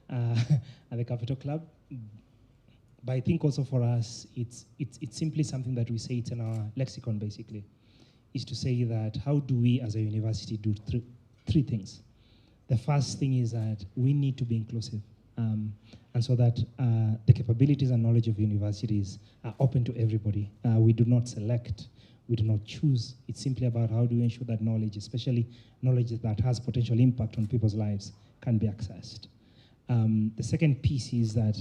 at the Capital Club. But I think also for us, it's simply something that we say it's in our lexicon, basically, is to say that how do we as a university do three things. The first thing is that we need to be inclusive. And so that the capabilities and knowledge of universities are open to everybody. We do not select, we do not choose. It's simply about how do we ensure that knowledge, especially knowledge that has potential impact on people's lives, can be accessed. The second piece is that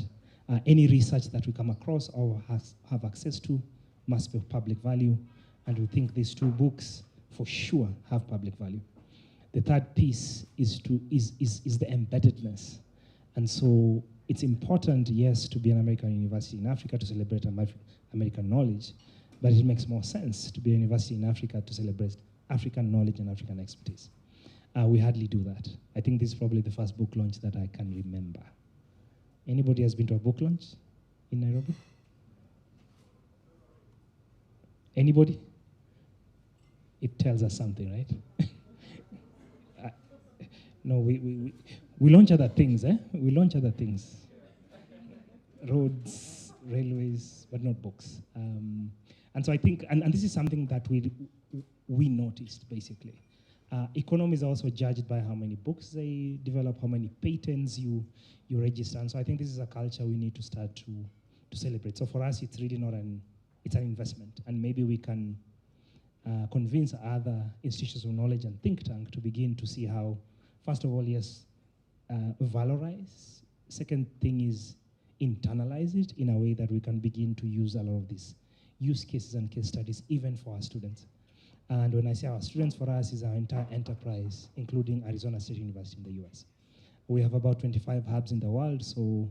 any research that we come across or have access to must be of public value, and we think these two books for sure have public value. The third piece is the embeddedness. And so it's important, yes, to be an American university in Africa to celebrate American knowledge, but it makes more sense to be a university in Africa to celebrate African knowledge and African expertise. We hardly do that. I think this is probably the first book launch that I can remember. Anybody has been to a book launch in Nairobi? Anybody? It tells us something, right? No, we launch other things, eh? We launch other things. Roads, railways, but not books. And so I think, and this is something that we noticed, basically. Economies are also judged by how many books they develop, how many patents you register. And so I think this is a culture we need to start to celebrate. So for us, it's really not it's an investment. And maybe we can convince other institutions of knowledge and think tank to begin to see how, first of all, yes, valorize. Second thing is internalize it in a way that we can begin to use a lot of these use cases and case studies, even for our students. And when I say our students, for us is our entire enterprise, including Arizona State University in the US. We have about 25 hubs in the world, so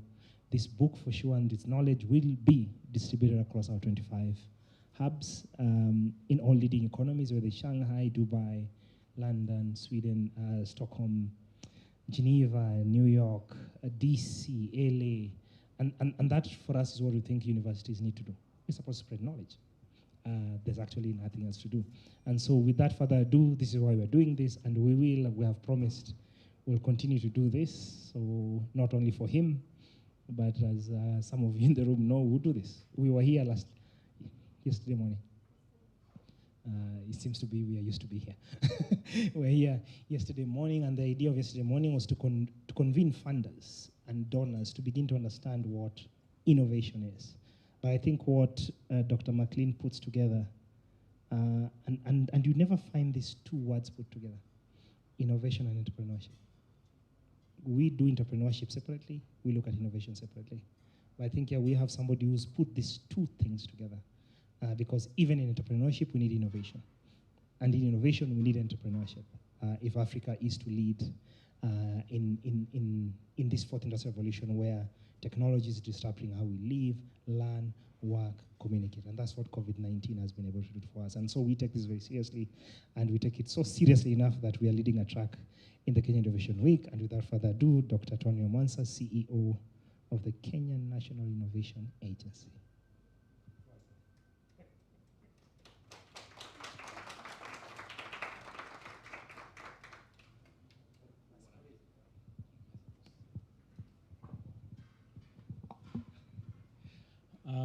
this book for sure and its knowledge will be distributed across our 25 hubs in all leading economies, whether it's Shanghai, Dubai, London, Sweden, Stockholm, Geneva, New York, DC, LA. And that for us is what we think universities need to do. We're supposed to spread knowledge. There's actually nothing else to do. And so with further ado, this is why we're doing this, and we have promised we'll continue to do this. So not only for him, but as some of you in the room know, we'll do this. We were here yesterday morning. It seems to be we are used to be here. We're here yesterday morning, and the idea of yesterday morning was to convene funders and donors to begin to understand what innovation is. But I think what Dr. McLean puts together, and you never find these two words put together, innovation and entrepreneurship. We do entrepreneurship separately, we look at innovation separately. But I think we have somebody who's put these two things together. Because even in entrepreneurship, we need innovation. And in innovation, we need entrepreneurship. If Africa is to lead in this fourth industrial revolution where technology is disrupting how we live, learn, work, communicate. And that's what COVID-19 has been able to do for us. And so we take this very seriously, and we take it so seriously enough that we are leading a track in the Kenya Innovation Week. And without further ado, Dr. Tony Mwansa, CEO of the Kenyan National Innovation Agency.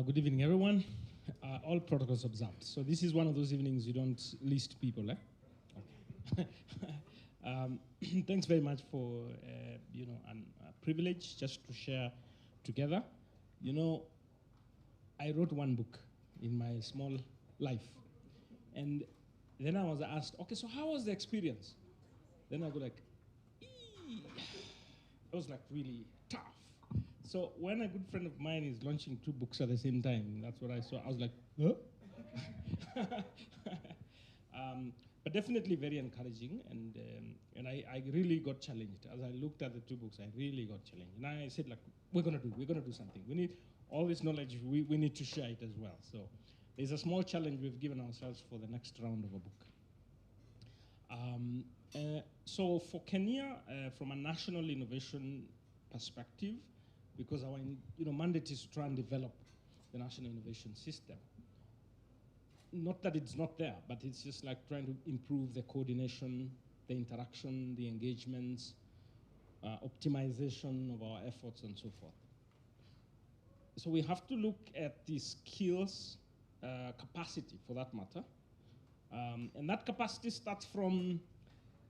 Good evening, everyone. All protocols observed. So this is one of those evenings you don't list people, eh? Okay. Thanks very much for, a privilege just to share together. I wrote one book in my small life. And then I was asked, okay, so how was the experience? Then I go like, it was like really tough. So when a good friend of mine is launching two books at the same time, that's what I saw. I was like, huh? But definitely very encouraging, and I really got challenged. As I looked at the two books, I really got challenged. And I said, like, we're gonna do something. We need all this knowledge, we need to share it as well. So there's a small challenge we've given ourselves for the next round of a book. So for Kenya, from a national innovation perspective, because our mandate is to try and develop the national innovation system. Not that it's not there, but it's just like trying to improve the coordination, the interaction, the engagements optimization of our efforts, and so forth. So we have to look at the skills capacity, for that matter. And that capacity starts from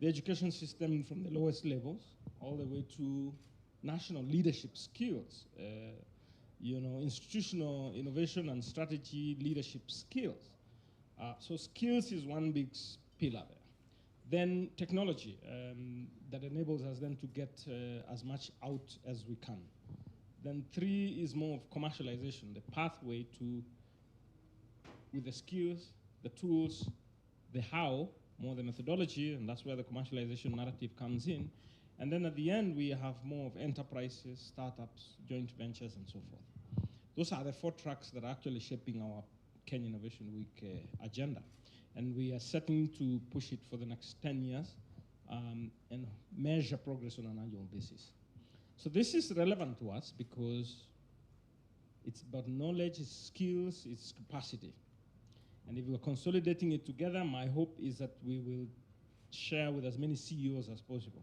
the education system, from the lowest levels, all the way to national leadership skills, institutional innovation and strategy leadership skills. So skills is one big pillar there. Then technology that enables us then to get as much out as we can. Then 3 is more of commercialization, the pathway to, with the skills, the tools, the how, more the methodology, and that's where the commercialization narrative comes in. And then at the end, we have more of enterprises, startups, joint ventures, and so forth. Those are the 4 tracks that are actually shaping our Kenya Innovation Week agenda. And we are setting to push it for the next 10 years and measure progress on an annual basis. So this is relevant to us because it's about knowledge, it's skills, it's capacity. And if we're consolidating it together, my hope is that we will share with as many CEOs as possible,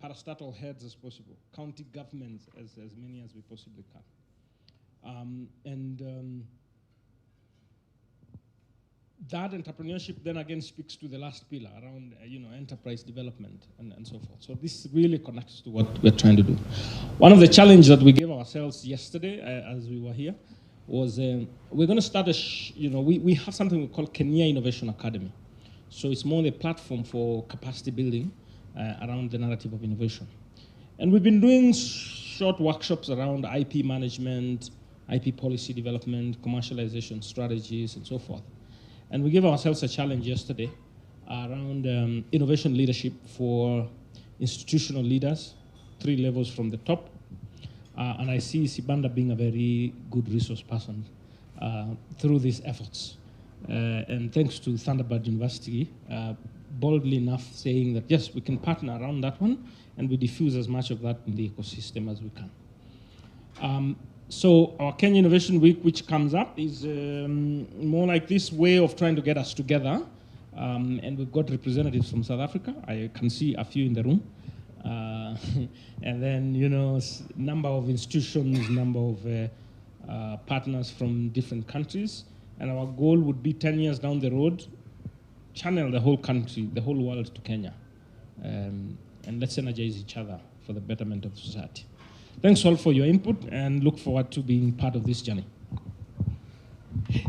parastatal heads as possible, county governments as many as we possibly can. That entrepreneurship then again speaks to the last pillar around enterprise development and so forth. So this really connects to what we're trying to do. One of the challenges that we gave ourselves yesterday as we were here was we're going to start we have something we call Kenya Innovation Academy. So it's more the platform for capacity building around the narrative of innovation. And we've been doing short workshops around IP management, IP policy development, commercialization strategies, and so forth. And we gave ourselves a challenge yesterday around innovation leadership for institutional leaders, 3 levels from the top. And I see Sibanda being a very good resource person through these efforts. And thanks to Thunderbird University, boldly enough saying that, yes, we can partner around that one, and we diffuse as much of that in the ecosystem as we can. So our Kenya Innovation Week, which comes up, is more like this way of trying to get us together. And we've got representatives from South Africa. I can see a few in the room. And then, number of institutions, number of partners from different countries. And our goal would be 10 years down the road, channel the whole country, the whole world to Kenya. And let's energize each other for the betterment of society. Thanks all for your input, and look forward to being part of this journey.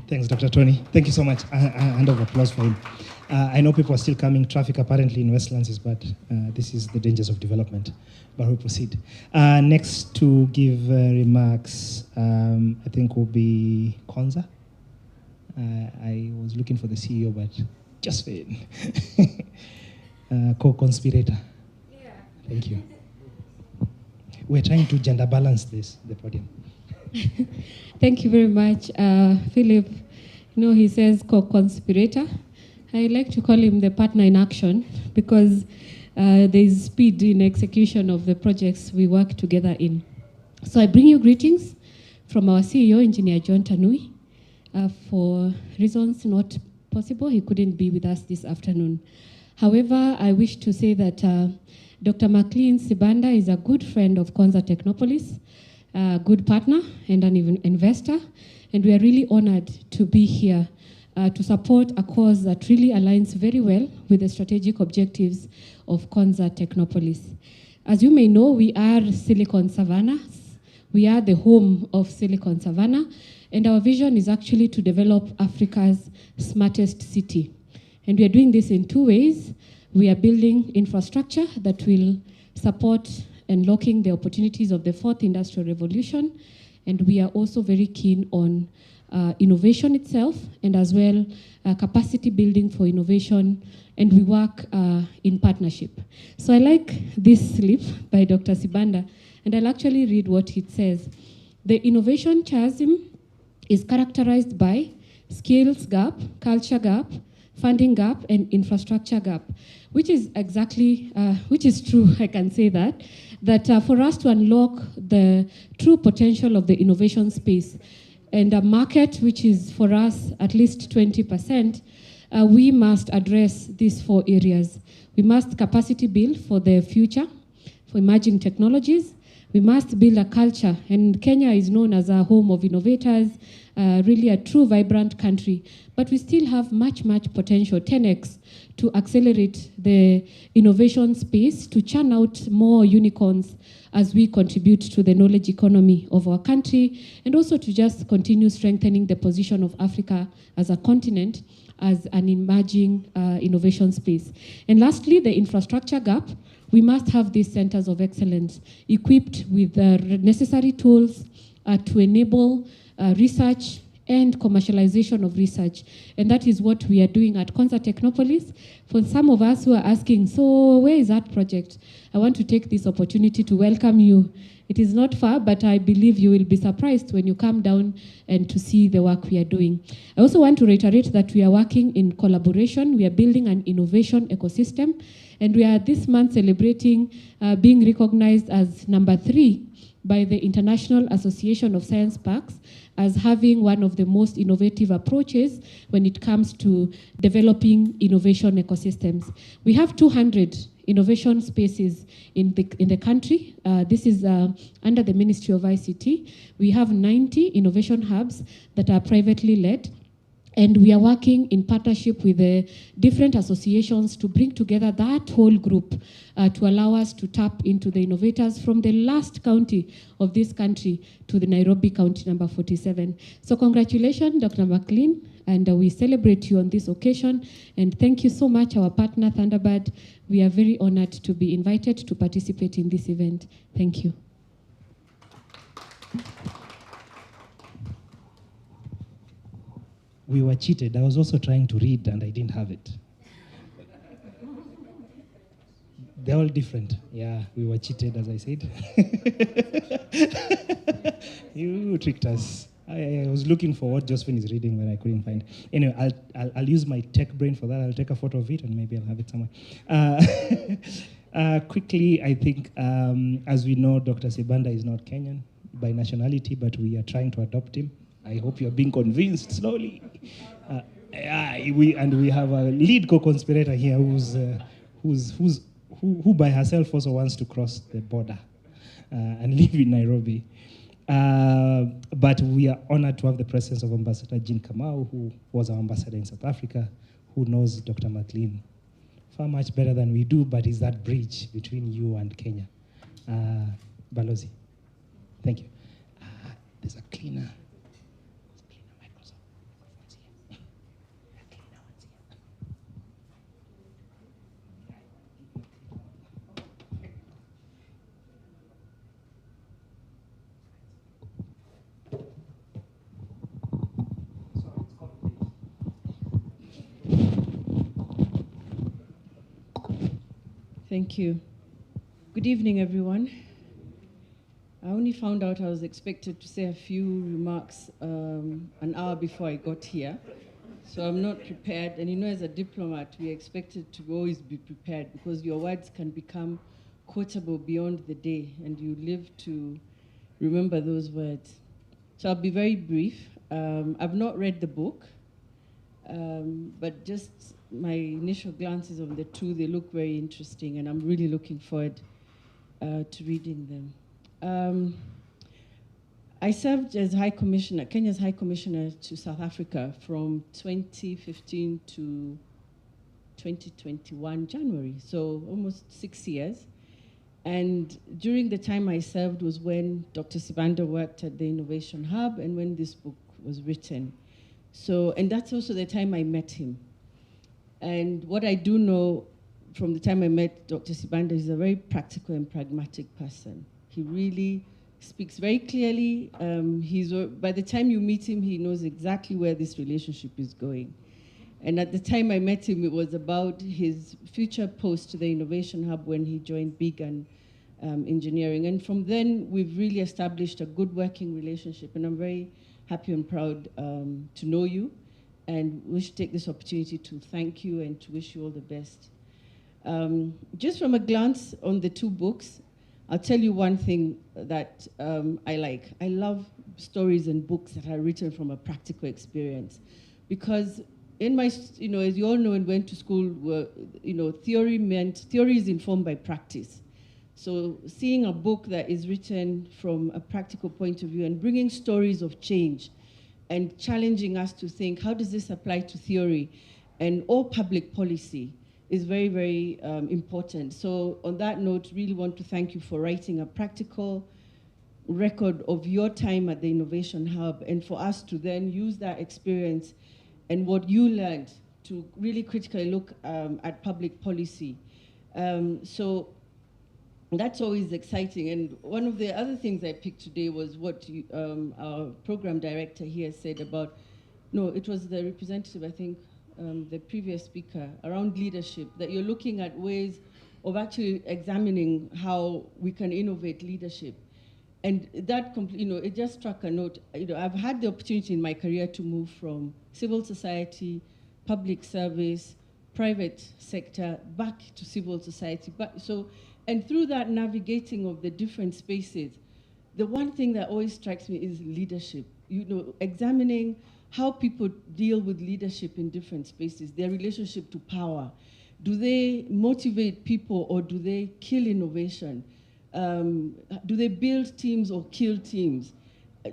Thanks, Dr. Tony. Thank you so much. A hand of applause for him. I know people are still coming, traffic apparently in Westlands, but this is the dangers of development. But we'll proceed. Next to give remarks, I think will be Konza. I was looking for the CEO, but just failed. Co-conspirator. Yeah. Thank you. We're trying to gender balance the podium. Thank you very much, Philip. He says co-conspirator. I like to call him the partner in action because there is speed in execution of the projects we work together in. So I bring you greetings from our CEO, Engineer John Tanui. For reasons not possible, he couldn't be with us this afternoon. However, I wish to say that Dr. McLean Sibanda is a good friend of Konza Technopolis, a good partner and an investor, and we are really honored to be here to support a cause that really aligns very well with the strategic objectives of Konza Technopolis. As you may know, we are Silicon Savannah. We are the home of Silicon Savannah, and our vision is actually to develop Africa's smartest city. And we are doing this in 2 ways. We are building infrastructure that will support unlocking the opportunities of the 4th industrial revolution. And we are also very keen on innovation itself and as well capacity building for innovation. And we work in partnership. So I like this slip by Dr. Sibanda, and I'll actually read what it says. The innovation chasm is characterized by skills gap, culture gap, funding gap, and infrastructure gap, which is exactly, which is true, I can say that for us to unlock the true potential of the innovation space and a market which is for us at least 20%, we must address these 4 areas. We must capacity build for the future, for emerging technologies. We must build a culture, and Kenya is known as a home of innovators, really a true vibrant country. But we still have much, much potential, 10x, to accelerate the innovation space, to churn out more unicorns as we contribute to the knowledge economy of our country, and also to just continue strengthening the position of Africa as a continent, as an emerging innovation space. And lastly, the infrastructure gap. We must have these centers of excellence equipped with the necessary tools to enable research and commercialization of research. And that is what we are doing at Konza Technopolis. For some of us who are asking, so where is that project? I want to take this opportunity to welcome you. It is not far, but I believe you will be surprised when you come down and to see the work we are doing. I also want to reiterate that we are working in collaboration. We are building an innovation ecosystem, and we are this month celebrating being recognized as number 3 by the International Association of Science Parks as having one of the most innovative approaches when it comes to developing innovation ecosystems. We have 200 innovation spaces in the country. This is under the Ministry of ICT. We have 90 innovation hubs that are privately led. And we are working in partnership with the different associations to bring together that whole group to allow us to tap into the innovators from the last county of this country to the Nairobi county number 47. So congratulations, Dr. McLean, and we celebrate you on this occasion. And thank you so much, our partner, Thunderbird. We are very honored to be invited to participate in this event. Thank you. We were cheated. I was also trying to read and I didn't have it. They're all different. Yeah, we were cheated, as I said. You tricked us. I was looking for what Josephine is reading, but I couldn't find. Anyway, I'll use my tech brain for that. I'll take a photo of it and maybe I'll have it somewhere. Quickly, I think, as we know, Dr. Sibanda is not Kenyan by nationality, but we are trying to adopt him. I hope you're being convinced slowly. We have a lead co-conspirator here who by herself also wants to cross the border and live in Nairobi. But we are honored to have the presence of Ambassador Jean Kamau, who was our ambassador in South Africa, who knows Dr. McLean far much better than we do, but is that bridge between you and Kenya. Balozi, thank you. There's a cleaner. Thank you. Good evening, everyone. I only found out I was expected to say a few remarks an hour before I got here. So I'm not prepared. And you know, as a diplomat, we're expected to always be prepared because your words can become quotable beyond the day and you live to remember those words. So I'll be very brief. I've not read the book, but just my initial glances on the two, they look very interesting, and I'm really looking forward to reading them. I served as High Commissioner, Kenya's High Commissioner to South Africa from 2015 to 2021 January, so almost 6 years. And during the time I served was when Dr. Sibanda worked at the Innovation Hub and when this book was written. So, and that's also the time I met him. And what I do know from the time I met Dr. Sibanda is a very practical and pragmatic person. He really speaks very clearly. By the time you meet him, he knows exactly where this relationship is going. And at the time I met him, it was about his future post to the Innovation Hub when he joined Beacon Engineering. And from then, we've really established a good working relationship. And I'm very happy and proud to know you. And wish to take this opportunity to thank you and to wish you all the best. Just from a glance on the two books, I'll tell you one thing that I like. I love stories and books that are written from a practical experience. Because in my, as you all know and went to school, theory is informed by practice. So seeing a book that is written from a practical point of view and bringing stories of change and challenging us to think, how does this apply to theory and all public policy is very, very important. So on that note, really want to thank you for writing a practical record of your time at the Innovation Hub, and for us to then use that experience and what you learned to really critically look at public policy. So that's always exciting. And one of the other things I picked today was what you, our program director here said about, no, it was the representative, I think, the previous speaker, around leadership, that you're looking at ways of actually examining how we can innovate leadership. And that, it just struck a note. I've had the opportunity in my career to move from civil society, public service, private sector, back to civil society. And through that navigating of the different spaces, the one thing that always strikes me is leadership. Examining how people deal with leadership in different spaces, their relationship to power. Do they motivate people or do they kill innovation? Do they build teams or kill teams?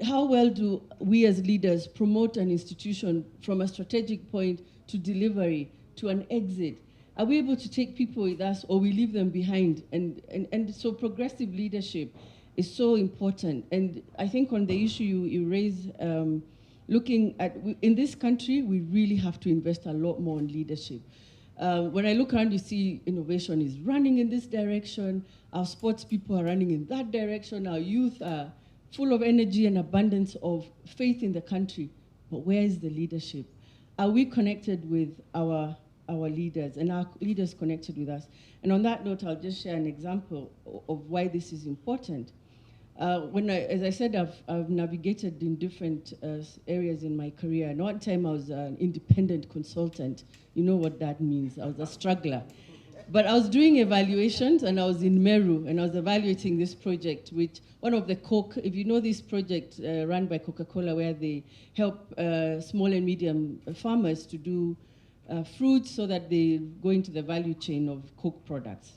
How well do we as leaders promote an institution from a strategic point to delivery, to an exit? Are we able to take people with us or we leave them behind? And so progressive leadership is so important. And I think on the issue you raise, looking at, in this country, we really have to invest a lot more in leadership. When I look around, you see innovation is running in this direction, our sports people are running in that direction, our youth are full of energy and abundance of faith in the country. But where is the leadership? Are we connected with our leaders, and our leaders connected with us? And on that note, I'll just share an example of why this is important. As I said, I've navigated in different areas in my career. And one time I was an independent consultant. You know what that means. I was a struggler. But I was doing evaluations, and I was in Meru, and I was evaluating this project, which one of the Coke, if you know this project run by Coca-Cola, where they help small and medium farmers to do fruits so that they go into the value chain of Coke products.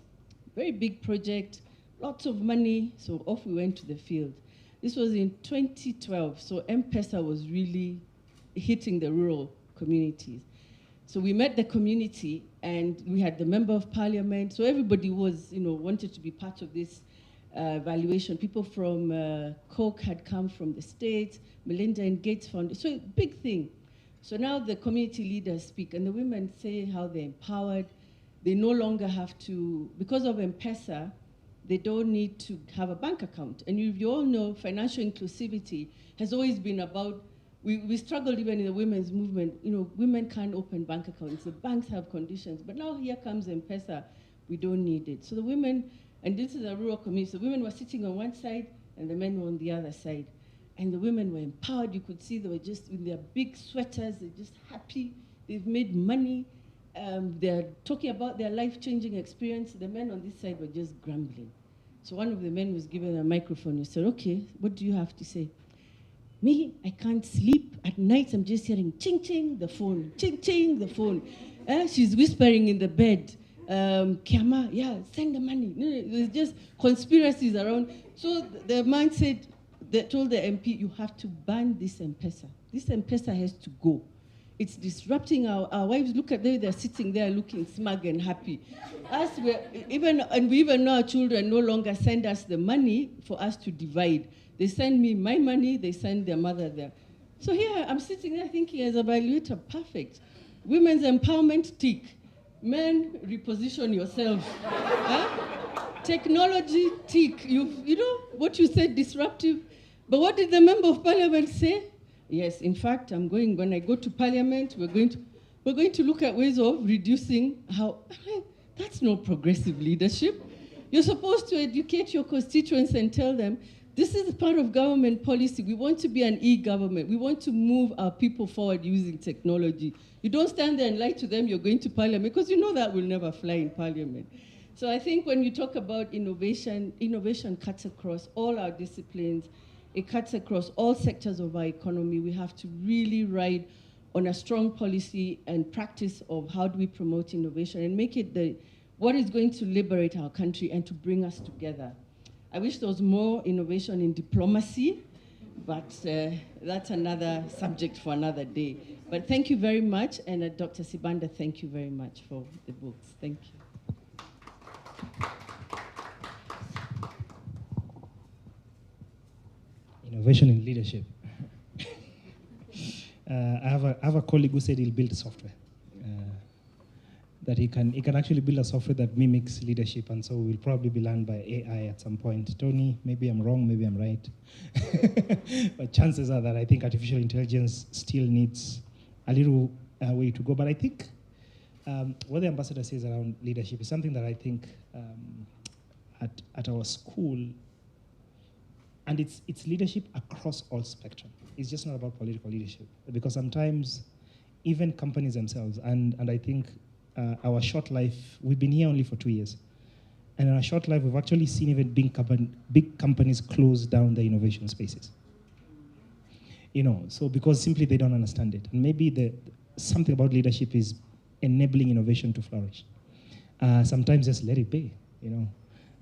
Very big project. Lots of money, so off we went to the field. This was in 2012, so M-Pesa was really hitting the rural communities. So we met the community, and we had the member of parliament, so everybody was, wanted to be part of this evaluation. People from Coke had come from the States, Melinda and Gates Foundation, so big thing. So now the community leaders speak, and the women say how they're empowered. They no longer have to, because of M-Pesa, they don't need to have a bank account. And you all know financial inclusivity has always been about, we struggled even in the women's movement, women can't open bank accounts, the banks have conditions, but now here comes M-Pesa, we don't need it. So the women, and this is a rural community, so women were sitting on one side and the men were on the other side. And the women were empowered, you could see they were just in their big sweaters, they're just happy, they've made money, they're talking about their life-changing experience. The men on this side were just grumbling. So one of the men was given a microphone. He said, okay, what do you have to say? Me, I can't sleep. At night, I'm just hearing ching, ching, the phone, ching, ching, the phone. She's whispering in the bed. Kiama, yeah, send the money. There's just conspiracies around. So the man said, they told the MP, you have to ban this M-Pesa. This M-Pesa has to go. It's disrupting our wives. Look at them, they're sitting there looking smug and happy. We even know our children no longer send us the money for us to divide. They send me my money, they send their mother there. So here, I'm sitting there thinking as a evaluator, perfect. Women's empowerment, tick. Men, reposition yourself. Technology, tick. You know what you said, disruptive. But what did the member of parliament say? Yes, in fact, when I go to parliament, we're going to look at ways of reducing how, that's not progressive leadership. You're supposed to educate your constituents and tell them, this is part of government policy. We want to be an e-government. We want to move our people forward using technology. You don't stand there and lie to them you're going to parliament, because you know that will never fly in parliament. So I think when you talk about innovation, innovation cuts across all our disciplines. It cuts across all sectors of our economy. We have to really ride on a strong policy and practice of how do we promote innovation and make it what is going to liberate our country and to bring us together. I wish there was more innovation in diplomacy, but that's another subject for another day. But thank you very much, and Dr. Sibanda, thank you very much for the books. Thank you. Innovation in leadership. I have a colleague who said he'll build software. That he can actually build a software that mimics leadership, and so we'll probably be learned by AI at some point. Tony, maybe I'm wrong, maybe I'm right. But chances are that I think artificial intelligence still needs a little way to go. But I think what the ambassador says around leadership is something that I think at our school, and it's leadership across all spectrum. It's just not about political leadership, because sometimes even companies themselves, and I think our short life, we've been here only for 2 years. And in our short life, we've actually seen even big companies close down their innovation spaces. So because simply they don't understand it. And maybe something about leadership is enabling innovation to flourish. Sometimes just let it be,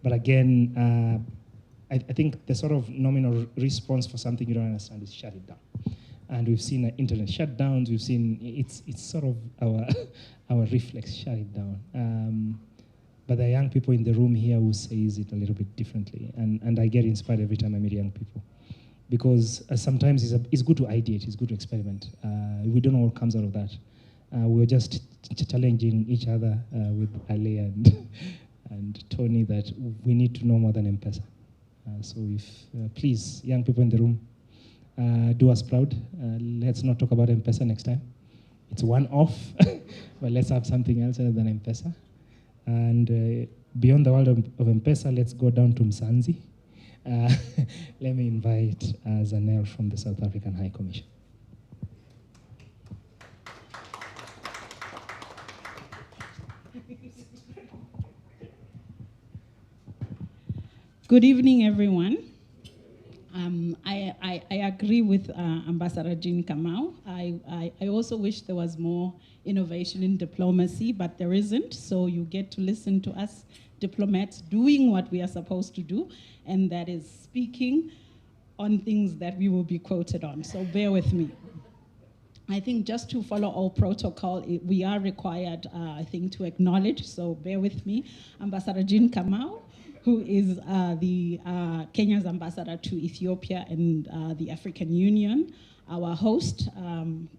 But again, I think the sort of nominal response for something you don't understand is shut it down. And we've seen internet shutdowns. We've seen it's sort of our reflex, shut it down. But there are young people in the room here who says it a little bit differently, and I get inspired every time I meet young people, because sometimes it's good to ideate, it's good to experiment. We don't know what comes out of that. We're just challenging each other with Ale and Tony that we need to know more than M-Pesa. So if please, young people in the room, do us proud. Let's not talk about M-Pesa next time. It's one-off, but let's have something else other than M-Pesa. And beyond the world of M-Pesa, let's go down to Mzansi. Let me invite Zanel from the South African High Commission. Good evening, everyone. I agree with Ambassador Jean Kamau. I also wish there was more innovation in diplomacy, but there isn't. So you get to listen to us diplomats doing what we are supposed to do, and that is speaking on things that we will be quoted on. So bear with me. I think just to follow all protocol, we are required, I think, to acknowledge. So bear with me, Ambassador Jean Kamau, who is Kenya's ambassador to Ethiopia and the African Union. Our host,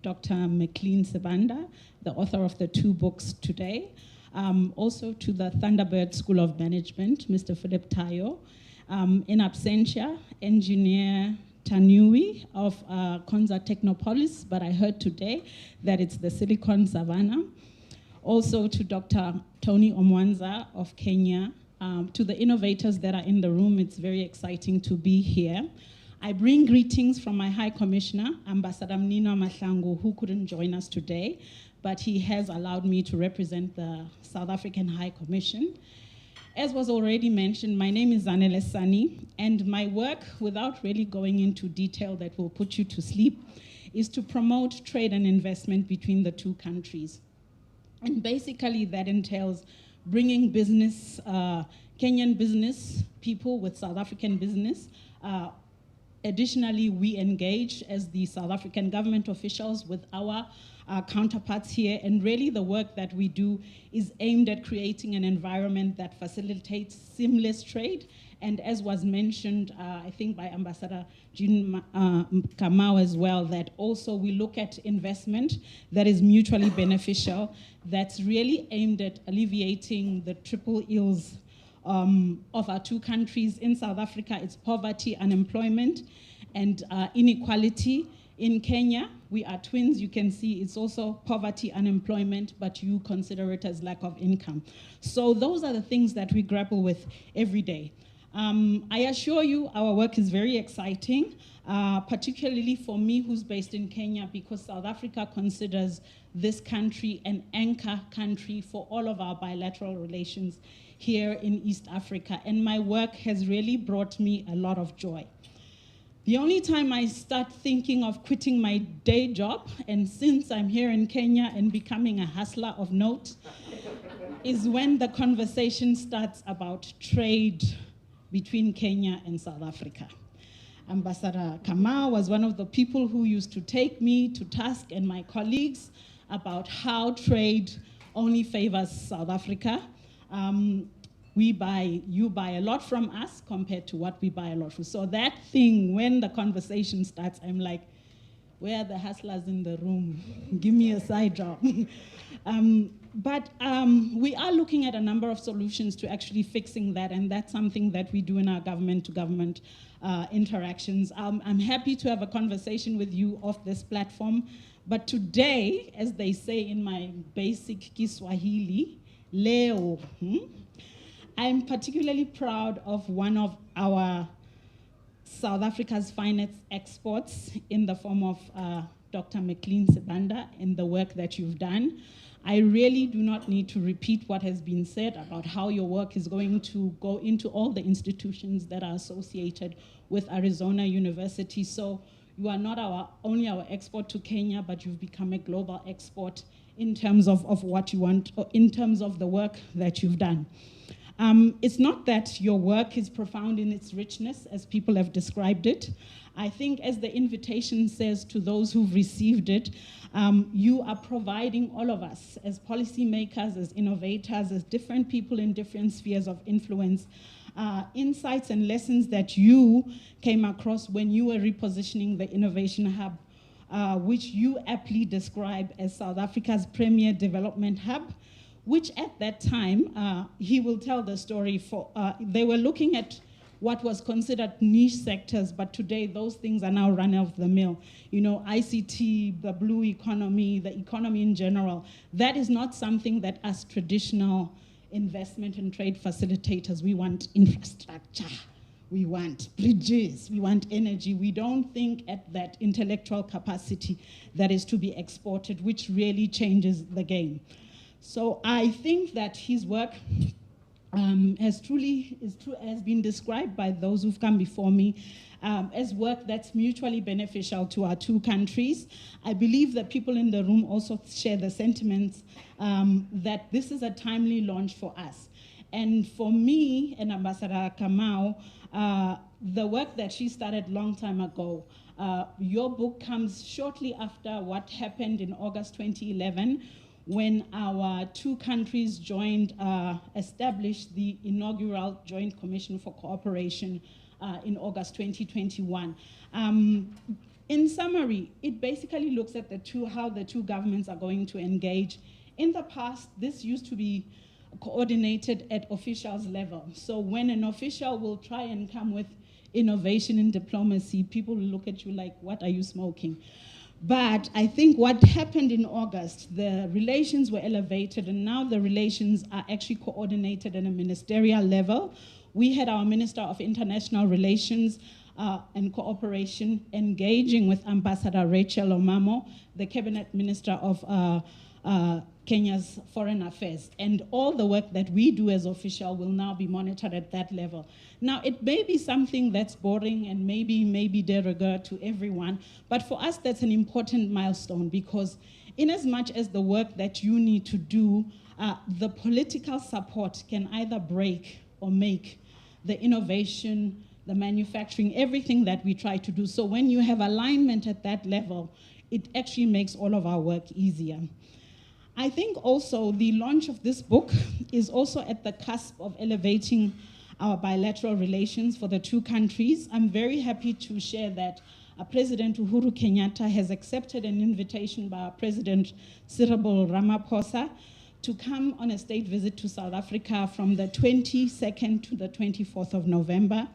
Dr. McLean Sibanda, the author of the 2 books today. Also to the Thunderbird School of Management, Mr. Philip Tayo. In absentia, Engineer Tanui of Konza Technopolis, but I heard today that it's the Silicon Savannah. Also to Dr. Tony Omwanza of Kenya. To the innovators that are in the room, it's very exciting to be here. I bring greetings from my High Commissioner, Ambassador Mnino Mahlangu, who couldn't join us today, but he has allowed me to represent the South African High Commission. As was already mentioned, my name is Zanele Sani, and my work, without really going into detail that will put you to sleep, is to promote trade and investment between the 2 countries. And basically that entails bringing business, Kenyan business people with South African business. Additionally, we engage as the South African government officials with our counterparts here, and really the work that we do is aimed at creating an environment that facilitates seamless trade. And as was mentioned, I think by Ambassador Jean Kamau as well, that also we look at investment that is mutually beneficial, that's really aimed at alleviating the triple ills of our 2 countries. In South Africa, it's poverty, unemployment, and inequality. In Kenya, we are twins. You can see it's also poverty, unemployment, but you consider it as lack of income. So those are the things that we grapple with every day. I assure you our work is very exciting, particularly for me who's based in Kenya, because South Africa considers this country an anchor country for all of our bilateral relations here in East Africa. And my work has really brought me a lot of joy. The only time I start thinking of quitting my day job, and since I'm here in Kenya and becoming a hustler of note, is when the conversation starts about trade between Kenya and South Africa. Ambassador Kamau was one of the people who used to take me to task and my colleagues about how trade only favors South Africa. You buy a lot from us compared to what we buy a lot from. So that thing, when the conversation starts, I'm like, where are the hustlers in the room? Give me a side job. But we are looking at a number of solutions to actually fixing that, and that's something that we do in our government-to-government interactions. I'm happy to have a conversation with you off this platform, but today, as they say in my basic Kiswahili, leo, I'm particularly proud of one of our South Africa's finest exports in the form of Dr. McLean Sibanda and the work that you've done. I really do not need to repeat what has been said about how your work is going to go into all the institutions that are associated with Arizona University. So you are not only our export to Kenya, but you've become a global export in terms of what you want, or in terms of the work that you've done. It's not that your work is profound in its richness, as people have described it. I think, as the invitation says to those who've received it, you are providing all of us, as policymakers, as innovators, as different people in different spheres of influence, insights and lessons that you came across when you were repositioning the Innovation Hub, which you aptly describe as South Africa's premier development hub, which at that time, he will tell the story for, they were looking at what was considered niche sectors, but today those things are now run of the mill. You know, ICT, the blue economy, the economy in general, that is not something that as traditional investment and trade facilitators, we want infrastructure, we want bridges, we want energy. We don't think at that intellectual capacity that is to be exported, which really changes the game. So I think that his work has been described by those who've come before me as work that's mutually beneficial to our two countries. I believe that people in the room also share the sentiments that this is a timely launch for us. And for me and Ambassador Kamau, the work that she started long time ago, your book comes shortly after what happened in August 2011, when our two countries established the inaugural Joint Commission for Cooperation in August 2021. In summary, it basically looks at how the two governments are going to engage. In the past, this used to be coordinated at officials level. So when an official will try and come with innovation in diplomacy, people will look at you like, what are you smoking? But I think what happened in August, the relations were elevated, and now the relations are actually coordinated at a ministerial level. We had our Minister of International Relations and Cooperation engaging with Ambassador Rachel Omamo, the Cabinet Minister of Kenya's Foreign Affairs. And all the work that we do as official will now be monitored at that level. Now, it may be something that's boring and maybe de rigueur to everyone, but for us, that's an important milestone, because in as much as the work that you need to do, the political support can either break or make the innovation, the manufacturing, everything that we try to do. So when you have alignment at that level, it actually makes all of our work easier. I think also the launch of this book is also at the cusp of elevating our bilateral relations for the two countries. I'm very happy to share that President Uhuru Kenyatta has accepted an invitation by our President Cyril Ramaphosa to come on a state visit to South Africa from the 22nd to the 24th of November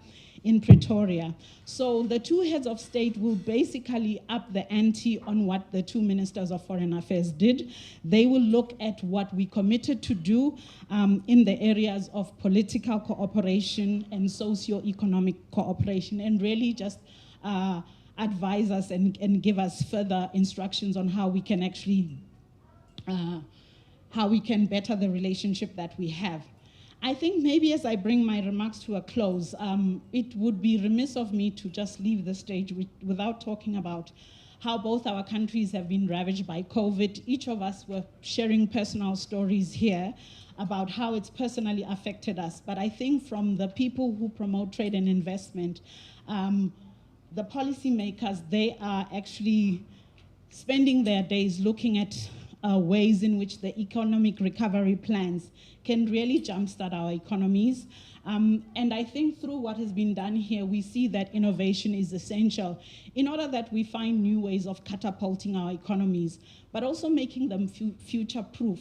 in Pretoria. So the two heads of state will basically up the ante on what the two ministers of foreign affairs did. They will look at what we committed to do in the areas of political cooperation and socio-economic cooperation, and really just advise us and give us further instructions on how we can actually, how we can better the relationship that we have. I think maybe as I bring my remarks to a close, it would be remiss of me to just leave the stage without talking about how both our countries have been ravaged by COVID. Each of us were sharing personal stories here about how it's personally affected us. But I think from the people who promote trade and investment, the policymakers, they are actually spending their days looking at ways in which the economic recovery plans can really jumpstart our economies. And I think through what has been done here, we see that innovation is essential in order that we find new ways of catapulting our economies, but also making them future-proof,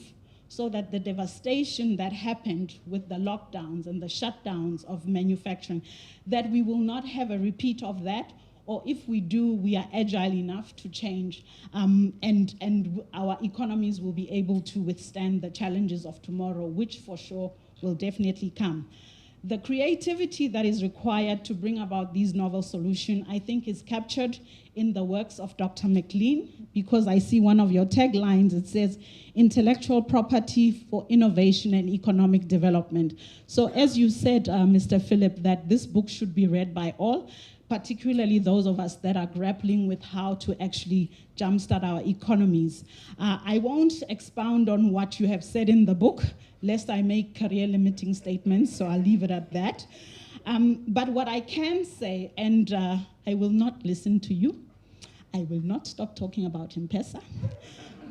so that the devastation that happened with the lockdowns and the shutdowns of manufacturing, that we will not have a repeat of that, or if we do, we are agile enough to change, and our economies will be able to withstand the challenges of tomorrow, which for sure will definitely come. The creativity that is required to bring about these novel solutions, I think, is captured in the works of Dr. McLean, because I see one of your taglines, it says, intellectual property for innovation and economic development. So as you said, Mr. Philip, that this book should be read by all, particularly those of us that are grappling with how to actually jumpstart our economies. I won't expound on what you have said in the book, lest I make career-limiting statements, so I'll leave it at that. But what I can say, and I will not listen to you, I will not stop talking about M-Pesa,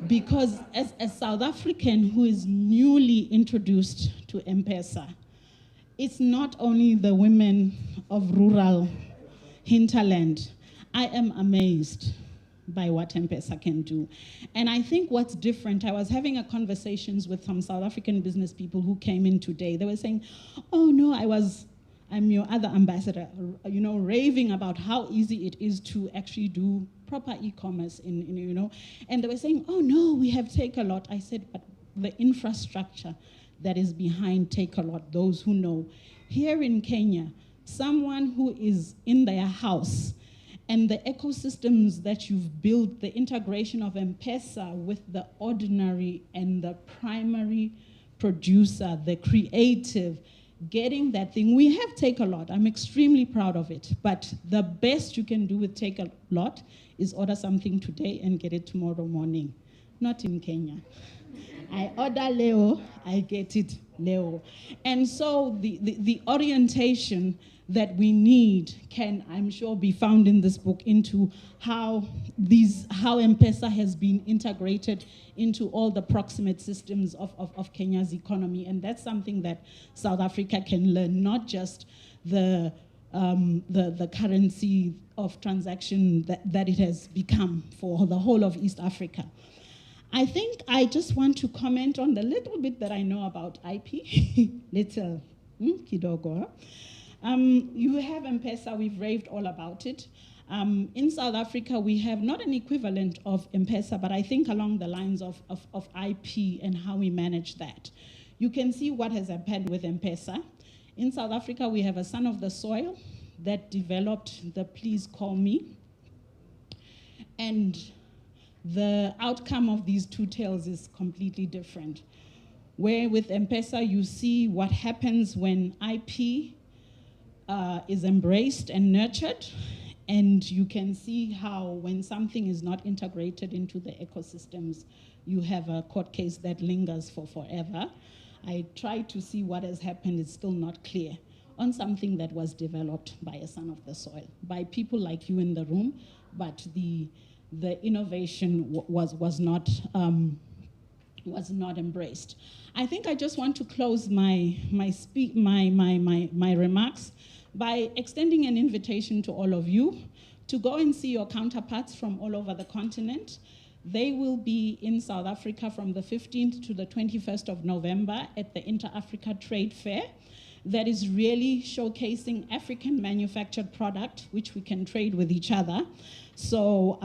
because as a South African who is newly introduced to M-Pesa, it's not only the women of rural hinterland. I am amazed by what M-Pesa can do. And I think what's different, I was having conversations with some South African business people who came in today. They were saying, oh no, I'm your other ambassador, raving about how easy it is to actually do proper e-commerce and they were saying, oh no, we have Take-A-Lot. I said, but the infrastructure that is behind Take-A-Lot, those who know, here in Kenya, someone who is in their house and the ecosystems that you've built, the integration of M-Pesa with the ordinary and the primary producer, the creative, getting that thing. We have Take-A-Lot. I'm extremely proud of it. But the best you can do with Take-A-Lot is order something today and get it tomorrow morning. Not in Kenya. I order Leo, I get it Leo. And so the orientation that we need can, I'm sure, be found in this book into how M-Pesa has been integrated into all the proximate systems of Kenya's economy. And that's something that South Africa can learn, not just the currency of transaction that it has become for the whole of East Africa. I think I just want to comment on the little bit that I know about IP. Little kidogo. You have M-Pesa, we've raved all about it. In South Africa, we have not an equivalent of M-Pesa, but I think along the lines of IP and how we manage that. You can see what has happened with M-Pesa. In South Africa, we have a son of the soil that developed the Please Call Me. And the outcome of these two tales is completely different. Where with M-Pesa, you see what happens when IP is embraced and nurtured, and you can see how when something is not integrated into the ecosystems, you have a court case that lingers for forever. I tried to see what has happened, it's still not clear, on something that was developed by a son of the soil, by people like you in the room, but the innovation was not embraced. I think I just want to close my remarks by extending an invitation to all of you to go and see your counterparts from all over the continent. They will be in South Africa from the 15th to the 21st of November at the Inter-Africa Trade Fair. That is really showcasing African manufactured product, which we can trade with each other. So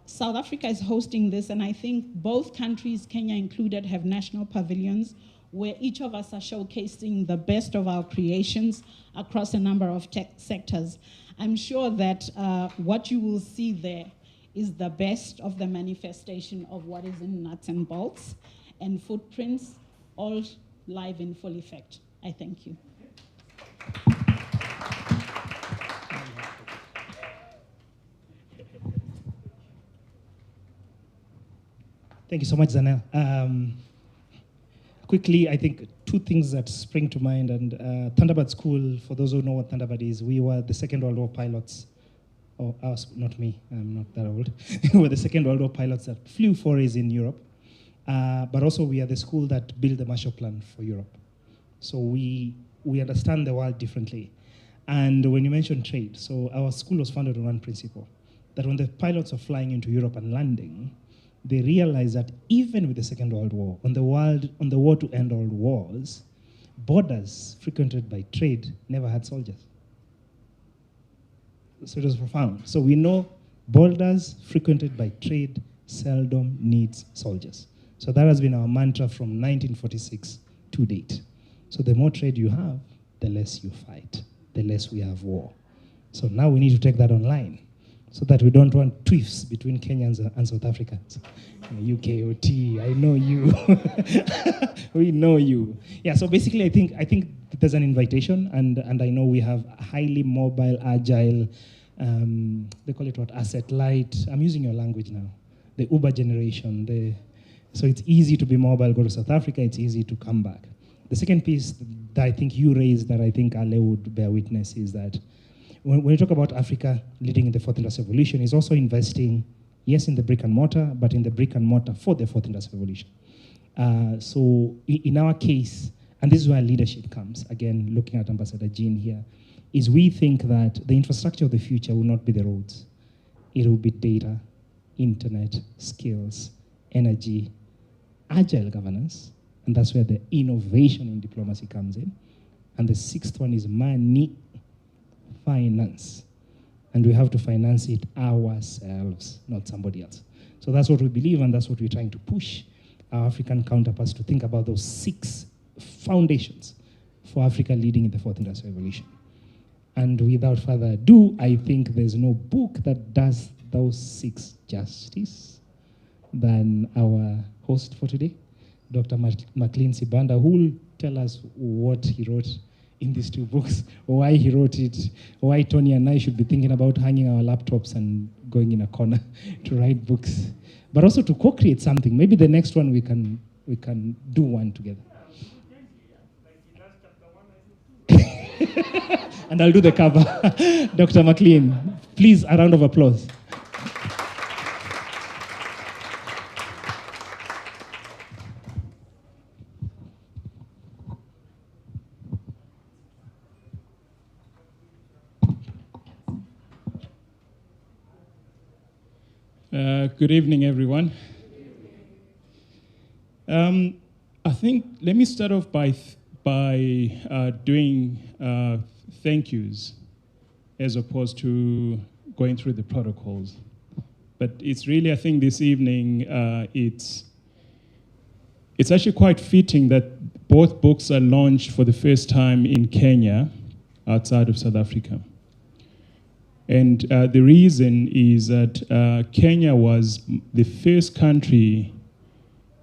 South Africa is hosting this, and I think both countries, Kenya included, have national pavilions where each of us are showcasing the best of our creations across a number of tech sectors. I'm sure that what you will see there is the best of the manifestation of what is in nuts and bolts and footprints, all live in full effect. I thank you. Thank you so much, Zanel. Quickly, I think two things that spring to mind. And Thunderbird School, for those who know what Thunderbird is, we were the Second World War pilots. Oh, not me, I'm not that old. We were the Second World War pilots that flew forays in Europe. But also we are the school that built the Marshall Plan for Europe. So we understand the world differently. And when you mention trade, so our school was founded on one principle, that when the pilots are flying into Europe and landing, they realized that even with the Second World War, on the war to end all wars, borders frequented by trade never had soldiers. So it was profound. So we know borders frequented by trade seldom needs soldiers. So that has been our mantra from 1946 to date. So the more trade you have, the less you fight, the less we have war. So now we need to take that online so that we don't want twists between Kenyans and South Africans. UKOT, I know you. We know you. Yeah, so basically I think there's an invitation, and I know we have highly mobile, agile, they call it what, asset light. I'm using your language now. The Uber generation. So it's easy to be mobile, go to South Africa, it's easy to come back. The second piece that I think you raised that I think Ale would bear witness is that when you talk about Africa leading in the fourth industrial revolution, is also investing, yes, in the brick and mortar, but in the brick and mortar for the fourth industrial revolution. So in our case, and this is where leadership comes, again, looking at Ambassador Jean here, is we think that the infrastructure of the future will not be the roads. It will be data, internet, skills, energy, agile governance, and that's where the innovation in diplomacy comes in. And the sixth one is money, finance. And we have to finance it ourselves, not somebody else. So that's what we believe, and that's what we're trying to push our African counterparts to think about, those 6 foundations for Africa leading in the fourth industrial revolution. And without further ado, I think there's no book that does those 6 justice than our host for today, Dr. McLean Sibanda, who will tell us what he wrote in these 2 books, why he wrote it, why Tony and I should be thinking about hanging our laptops and going in a corner to write books, but also to co-create something. Maybe the next one we can do one together. And I'll do the cover. Dr. McLean, please, a round of applause. Good evening, everyone. I think, let me start off by doing thank yous as opposed to going through the protocols. But it's really, I think this evening, it's actually quite fitting that both books are launched for the first time in Kenya, outside of South Africa. And the reason is that Kenya was the first country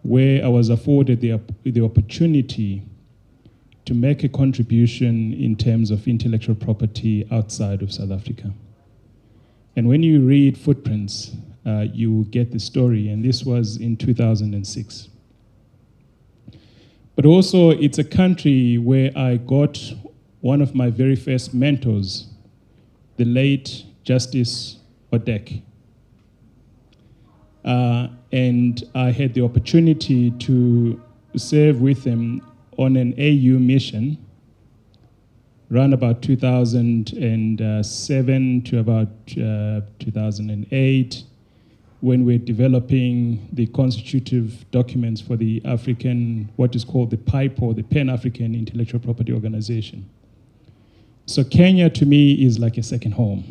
where I was afforded the opportunity to make a contribution in terms of intellectual property outside of South Africa. And when you read Footprints, you get the story, and this was in 2006. But also, it's a country where I got one of my very first mentors, the late Justice Odek. And I had the opportunity to serve with him on an AU mission, around about 2007 to about 2008, when we're developing the constitutive documents for the African, what is called the PIPE, or the Pan-African Intellectual Property Organization. So Kenya, to me, is like a second home.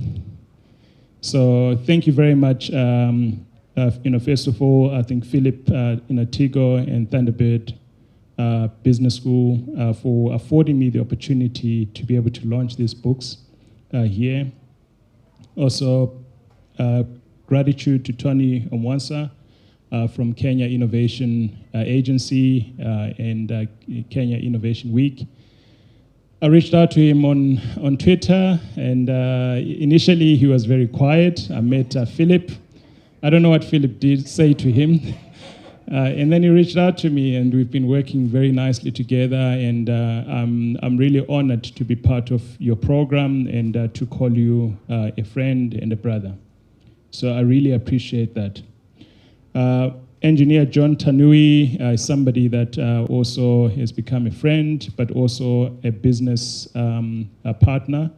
So thank you very much. First of all, I think Philip, Tigo and Thunderbird Business School for affording me the opportunity to be able to launch these books here. Also, gratitude to Tony Omwansa from Kenya Innovation Agency and Kenya Innovation Week. I reached out to him on Twitter, and initially he was very quiet. I met Philip. I don't know what Philip did say to him, And then he reached out to me, and we've been working very nicely together. And I'm really honored to be part of your program and to call you a friend and a brother. So I really appreciate that. Engineer John Tanui is somebody that also has become a friend, but also a business partner,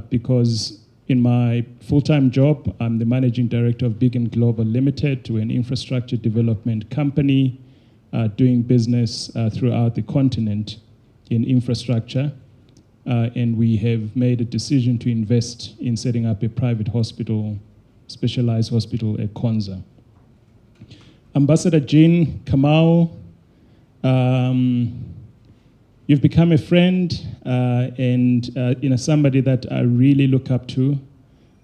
because in my full-time job, I'm the managing director of Big and Global Limited, we're an infrastructure development company doing business throughout the continent in infrastructure. And we have made a decision to invest in setting up a private hospital, specialized hospital at Konza. Ambassador Jean Kamau, you've become a friend and somebody that I really look up to.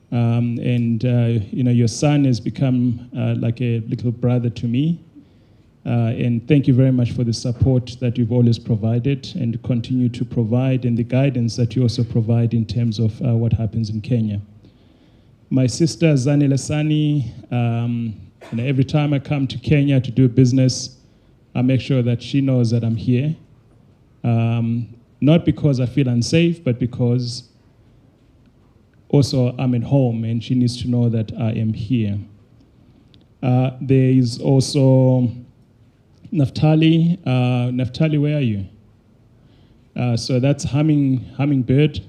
Your son has become like a little brother to me. And thank you very much for the support that you've always provided and continue to provide, and the guidance that you also provide in terms of what happens in Kenya. My sister Zani Lesani, every time I come to Kenya to do business, I make sure that she knows that I'm here. Not because I feel unsafe, but because also I'm at home and she needs to know that I am here. There is also Naftali. Naftali, where are you? So that's Hummingbird.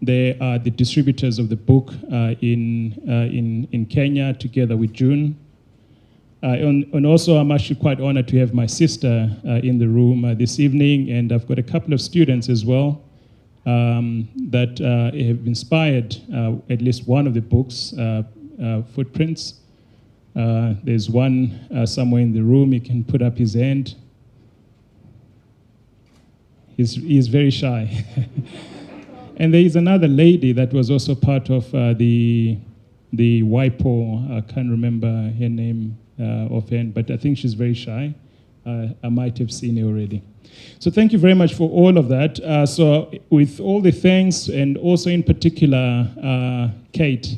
They are the distributors of the book in Kenya, together with June. And also, I'm actually quite honored to have my sister in the room this evening, and I've got a couple of students as well that have inspired at least one of the books, Footprints. There's one somewhere in the room. He can put up his hand. He's very shy. And there is another lady that was also part of the WIPO. I can't remember her name offhand, but I think she's very shy. I might have seen her already. So thank you very much for all of that. So with all the thanks, and also in particular, Kate,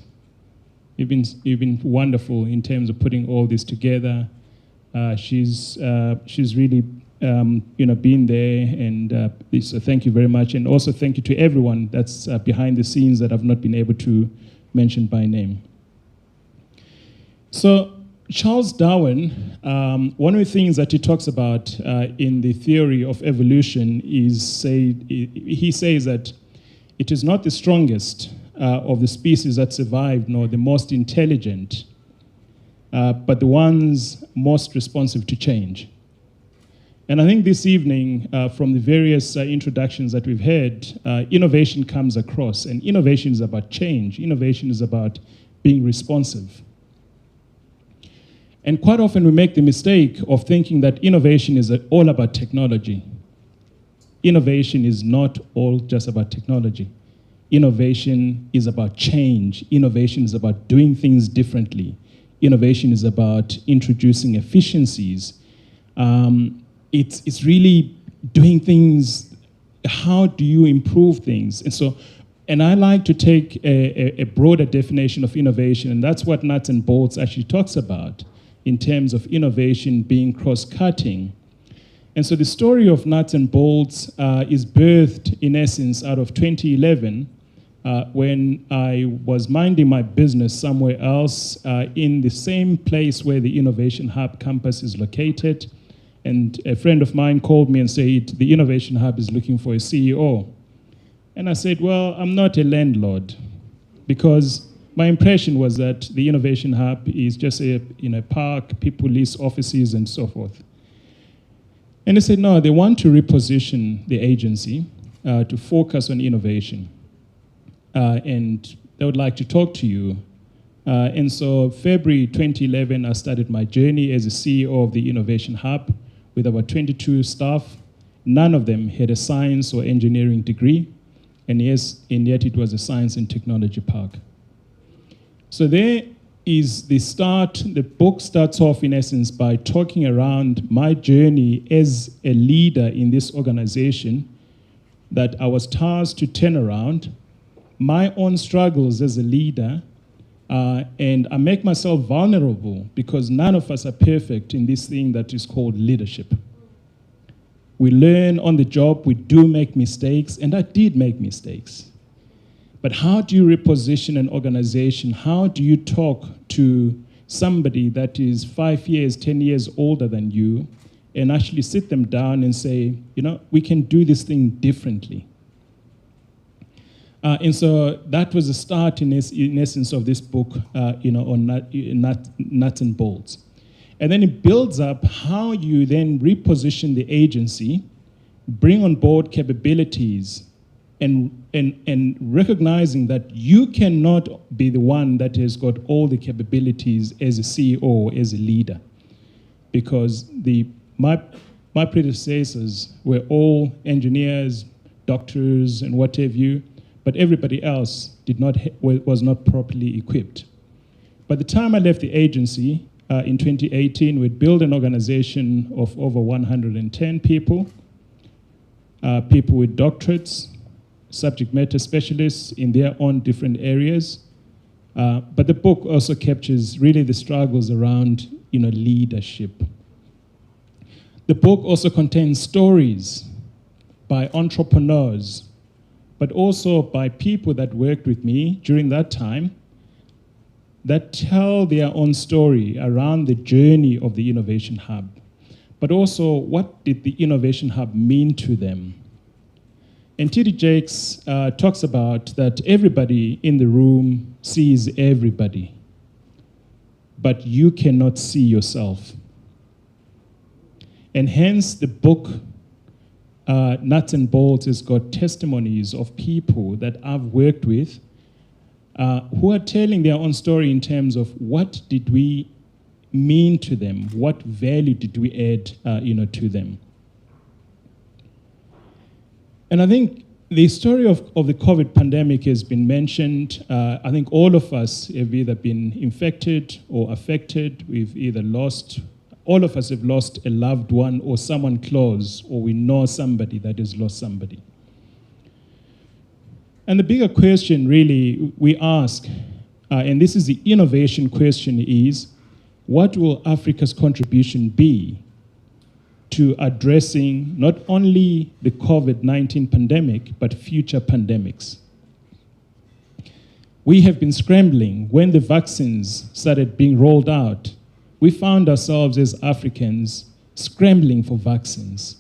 you've been wonderful in terms of putting all this together. She's really been there, and so thank you very much. And also thank you to everyone that's behind the scenes that I've not been able to mention by name. So Charles Darwin, one of the things that he talks about in the theory of evolution is he says that it is not the strongest of the species that survived, nor the most intelligent, but the ones most responsive to change. And I think this evening, from the various introductions that we've had, innovation comes across, and innovation is about change. Innovation is about being responsive. And quite often we make the mistake of thinking that innovation is all about technology. Innovation is not all just about technology. Innovation is about change. Innovation is about doing things differently. Innovation is about introducing efficiencies. It's really doing things. How do you improve things? And I like to take a broader definition of innovation, and that's what Nuts and Bolts actually talks about in terms of innovation being cross-cutting. And so the story of Nuts and Bolts is birthed, in essence, out of 2011, when I was minding my business somewhere else in the same place where the Innovation Hub campus is located. And a friend of mine called me and said, the Innovation Hub is looking for a CEO. And I said, well, I'm not a landlord, because my impression was that the Innovation Hub is just a park, people lease offices and so forth. And they said, no, they want to reposition the agency to focus on innovation. And they would like to talk to you. And so February 2011, I started my journey as a CEO of the Innovation Hub with about 22 staff. None of them had a science or engineering degree. And yet it was a science and technology park. So there is the start. The book starts off, in essence, by talking around my journey as a leader in this organization that I was tasked to turn around, my own struggles as a leader, And I make myself vulnerable because none of us are perfect in this thing that is called leadership. We learn on the job, we do make mistakes, and I did make mistakes. But how do you reposition an organization? How do you talk to somebody that is 5 years, 10 years older than you and actually sit them down and say, we can do this thing differently? And so that was the start, in essence, of this book, on nuts and bolts. And then it builds up how you then reposition the agency, bring on board capabilities, and recognizing that you cannot be the one that has got all the capabilities as a CEO, as a leader, because my predecessors were all engineers, doctors, and what have you, but everybody else was not properly equipped. By the time I left the agency in 2018, we'd built an organization of over 110 people, people with doctorates, subject matter specialists in their own different areas. But the book also captures really the struggles around leadership. The book also contains stories by entrepreneurs, but also by people that worked with me during that time that tell their own story around the journey of the Innovation Hub, but also what did the Innovation Hub mean to them. And T.D. Jakes talks about that everybody in the room sees everybody, but you cannot see yourself. And hence the book, Nuts and Bolts, has got testimonies of people that I've worked with who are telling their own story in terms of what did we mean to them, what value did we add to them. And I think the story of the COVID pandemic has been mentioned. I think all of us have either been infected or affected. We've either all of us have lost a loved one or someone close, or we know somebody that has lost somebody. And the bigger question really we ask, and this is the innovation question, is what will Africa's contribution be to addressing not only the COVID-19 pandemic, but future pandemics? We have been scrambling. When the vaccines started being rolled out, we found ourselves as Africans scrambling for vaccines.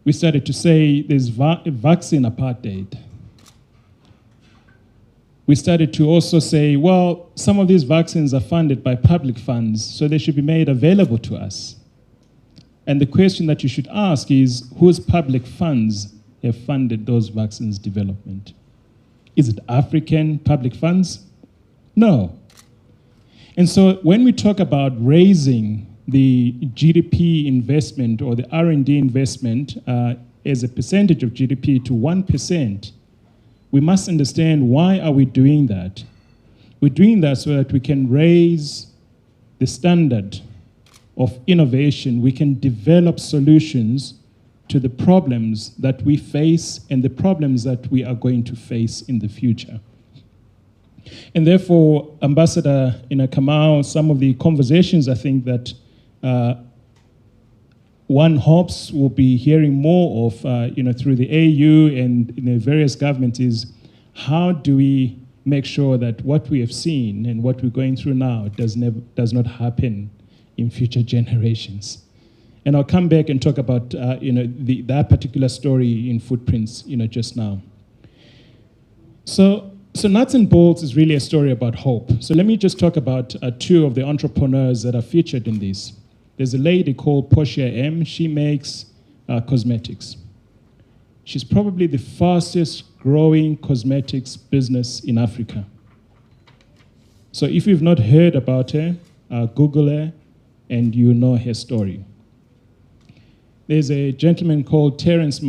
We started to say there's vaccine apartheid. We started to also say, well, some of these vaccines are funded by public funds, so they should be made available to us. And the question that you should ask is, whose public funds have funded those vaccines development? Is it African public funds? No. And so when we talk about raising the GDP investment or the R&D investment as a percentage of GDP to 1%, we must understand, why are we doing that? We're doing that so that we can raise the standard of innovation. We can develop solutions to the problems that we face and the problems that we are going to face in the future. And therefore, Ambassador Kamau, some of the conversations I think that one hopes we'll be hearing more of through the AU and the various governments is, how do we make sure that what we have seen and what we're going through now does not happen in future generations? And I'll come back and talk about that particular story in Footprints just now. So Nuts and Bolts is really a story about hope. So let me just talk about two of the entrepreneurs that are featured in this. There's a lady called Portia M. She makes cosmetics. She's probably the fastest growing cosmetics business in Africa. So if you've not heard about her, Google her and you know her story. There's a gentleman called Terence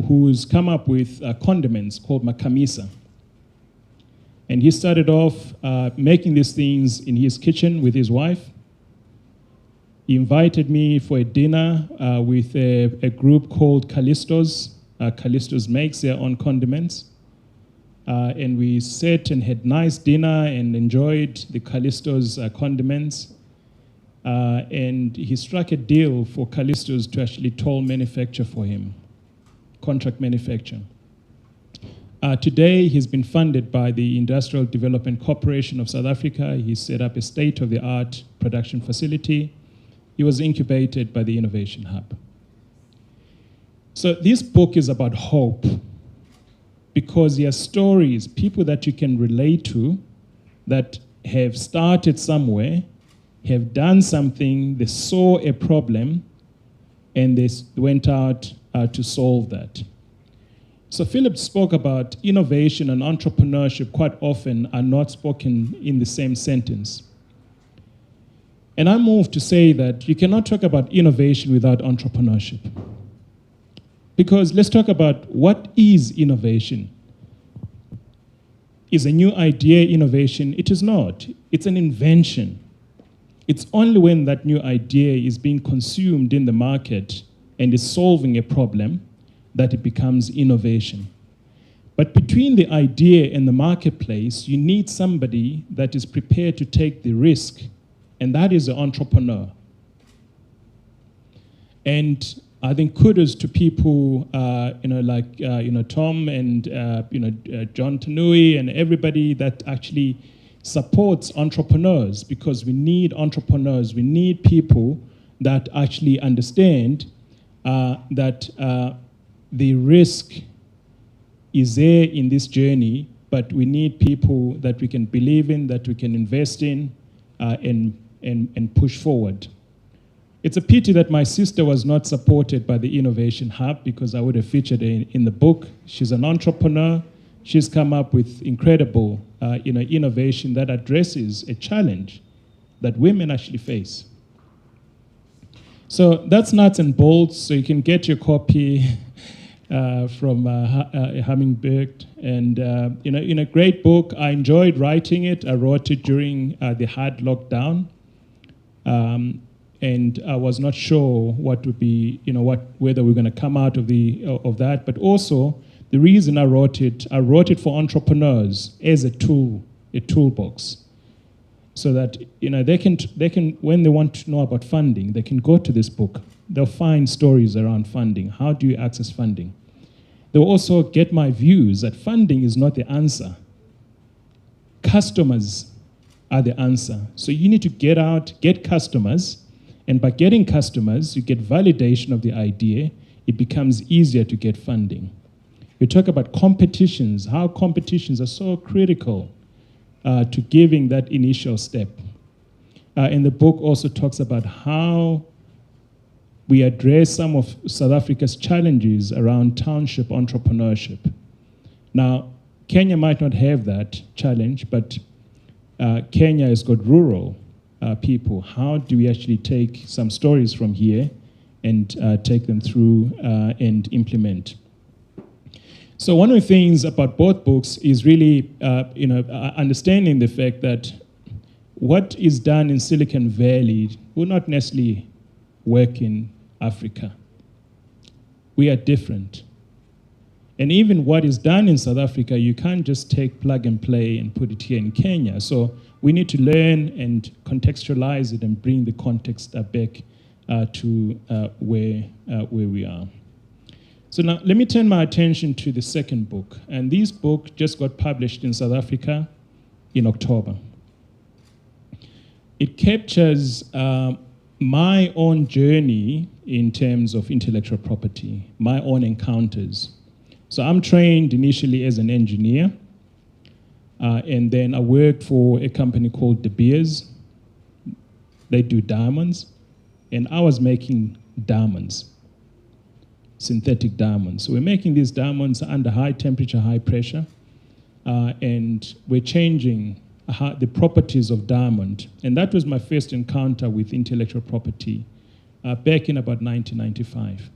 who's come up with condiments called Makamisa. And he started off making these things in his kitchen with his wife. He invited me for a dinner with a group called Callisto's. Callisto's makes their own condiments. and we sat and had nice dinner and enjoyed the Callisto's condiments. And he struck a deal for Callisto's to actually toll manufacture for him, contract manufacture. Today, he's been funded by the Industrial Development Corporation of South Africa. He set up a state-of-the-art production facility. He was incubated by the Innovation Hub. So this book is about hope, because there are stories, people that you can relate to, that have started somewhere, have done something, they saw a problem, and they went out to solve that. So Philip spoke about innovation and entrepreneurship quite often are not spoken in the same sentence. And I'm moved to say that you cannot talk about innovation without entrepreneurship. Because let's talk about what is innovation. Is a new idea innovation? It is not. It's an invention. It's only when that new idea is being consumed in the market and is solving a problem that it becomes innovation. But between the idea and the marketplace, you need somebody that is prepared to take the risk, and that is the entrepreneur. And I think kudos to people, like Tom and John Tanui and everybody that actually supports entrepreneurs, because we need entrepreneurs. We need people that actually understand that the risk is there in this journey, but we need people that we can believe in, that we can invest in, and push forward. It's a pity that my sister was not supported by the Innovation Hub, because I would have featured her in the book. She's an entrepreneur. She's come up with incredible innovation that addresses a challenge that women actually face. So that's nuts and bolts. So you can get your copy from Hummingbird. And in a great book. I enjoyed writing it. I wrote it during the hard lockdown. And I was not sure what would be, whether we're going to come out of that. But also, the reason I wrote it for entrepreneurs as a toolbox, so that they can when they want to know about funding, they can go to this book. They'll find stories around funding. How do you access funding? They'll also get my views that funding is not the answer. Customers are the answer. So you need to get out, get customers. And by getting customers, you get validation of the idea. It becomes easier to get funding. We talk about competitions, how competitions are so critical to giving that initial step. And the book also talks about how we address some of South Africa's challenges around township entrepreneurship. Now, Kenya might not have that challenge, but Kenya has got rural people. How do we actually take some stories from here and take them through and implement? So one of the things about both books is really understanding the fact that what is done in Silicon Valley will not necessarily work in Africa. We are different. And even what is done in South Africa, you can't just take plug and play and put it here in Kenya. So we need to learn and contextualize it and bring the context back to where we are. So now let me turn my attention to the second book. And this book just got published in South Africa in October. It captures my own journey in terms of intellectual property, my own encounters. So I'm trained initially as an engineer, and then I worked for a company called De Beers. They do diamonds, and I was making diamonds, synthetic diamonds. So we're making these diamonds under high temperature, high pressure, and we're changing the properties of diamond. And that was my first encounter with intellectual property back in about 1995.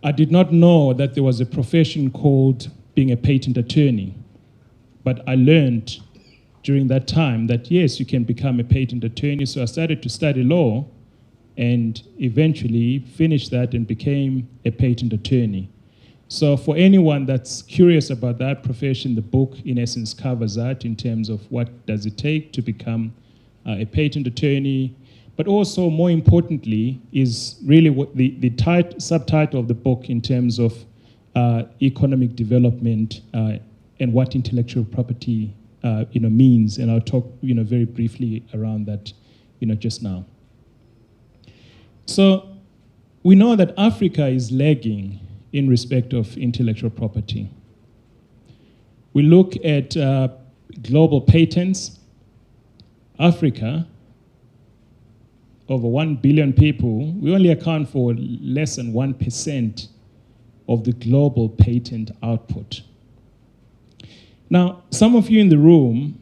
I did not know that there was a profession called being a patent attorney, but I learned during that time that yes, you can become a patent attorney. So I started to study law and eventually finished that and became a patent attorney. So for anyone that's curious about that profession, the book in essence covers that in terms of what does it take to become a patent attorney, but also more importantly is really what the subtitle of the book in terms of economic development and what intellectual property means, and I'll talk very briefly around that just now. So we know that Africa is lagging in respect of intellectual property. We look at global patents. Africa, over 1 billion people, we only account for less than 1% of the global patent output. Now, some of you in the room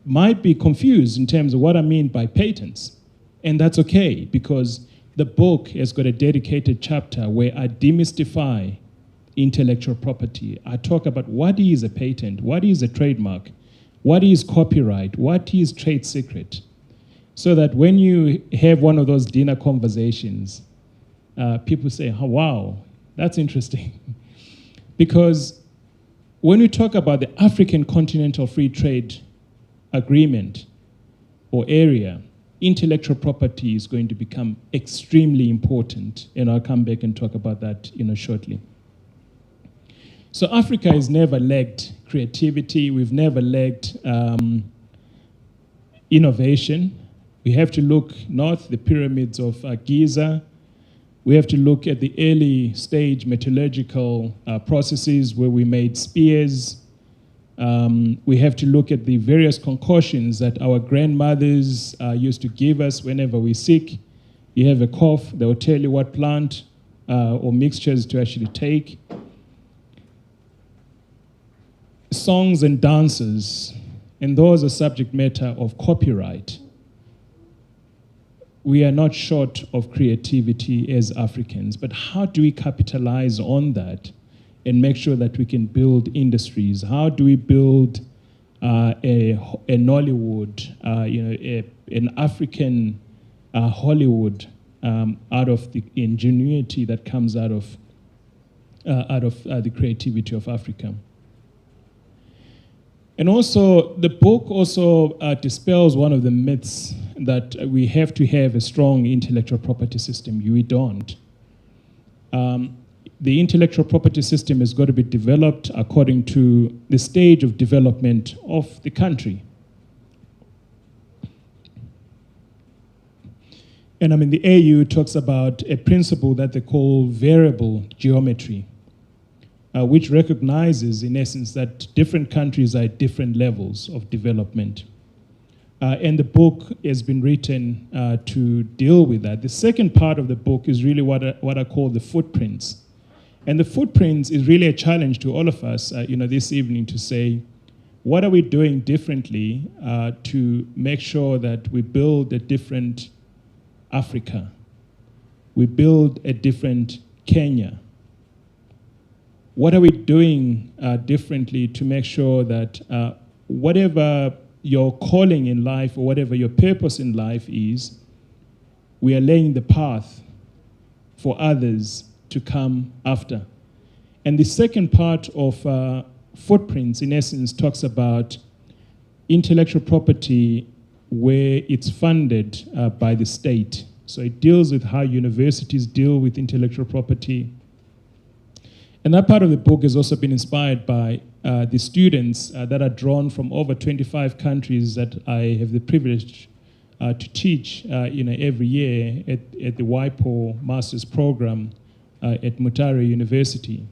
might be confused in terms of what I mean by patents, and that's okay, because the book has got a dedicated chapter where I demystify intellectual property. I talk about what is a patent, what is a trademark, what is copyright, what is trade secret, so that when you have one of those dinner conversations, people say, oh, wow, that's interesting. Because when we talk about the African Continental Free Trade Agreement or area, intellectual property is going to become extremely important, and I'll come back and talk about that shortly. So Africa has never lacked creativity. We've never lacked innovation. We have to look north, the pyramids of Giza. We have to look at the early stage metallurgical processes where we made spears. We have to look at the various concoctions that our grandmothers used to give us whenever we're sick. You have a cough, they will tell you what plant or mixtures to actually take. Songs and dances, and those are subject matter of copyright. We are not short of creativity as Africans, but how do we capitalize on that and make sure that we can build industries? How do we build a Nollywood, an African Hollywood out of the ingenuity that comes out of the creativity of Africa? And also, the book also dispels one of the myths that we have to have a strong intellectual property system. We don't. The intellectual property system has got to be developed according to the stage of development of the country. And I mean, the AU talks about a principle that they call variable geometry, which recognizes, in essence, that different countries are at different levels of development. And the book has been written to deal with that. The second part of the book is really what I call the footprints. And the footprints is really a challenge to all of us, this evening, to say, what are we doing differently to make sure that we build a different Africa? We build a different Kenya. What are we doing differently to make sure that whatever your calling in life or whatever your purpose in life is, we are laying the path for others to come after? And the second part of Footprints, in essence, talks about intellectual property where it's funded by the state. So it deals with how universities deal with intellectual property. And that part of the book has also been inspired by the students that are drawn from over 25 countries that I have the privilege to teach every year at the WIPO Master's Program at Mutare University.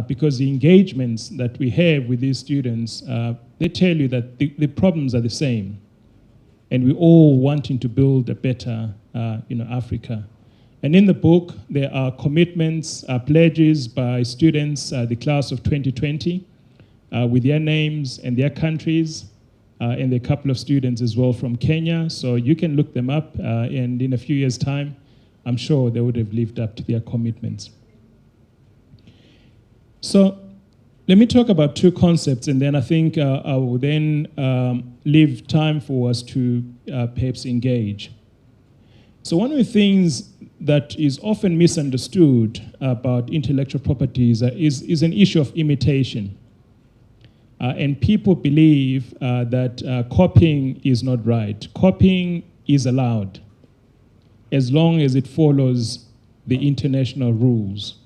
Because the engagements that we have with these students, they tell you that the problems are the same. And we're all wanting to build a better Africa. And in the book, there are commitments, pledges by students, the class of 2020, with their names and their countries, and a couple of students as well from Kenya. So you can look them up, and in a few years' time, I'm sure they would have lived up to their commitments. So let me talk about two concepts, and then I think I will then leave time for us to perhaps engage. So one of the things that is often misunderstood about intellectual property is an issue of imitation. And people believe that copying is not right. Copying is allowed as long as it follows the international rules.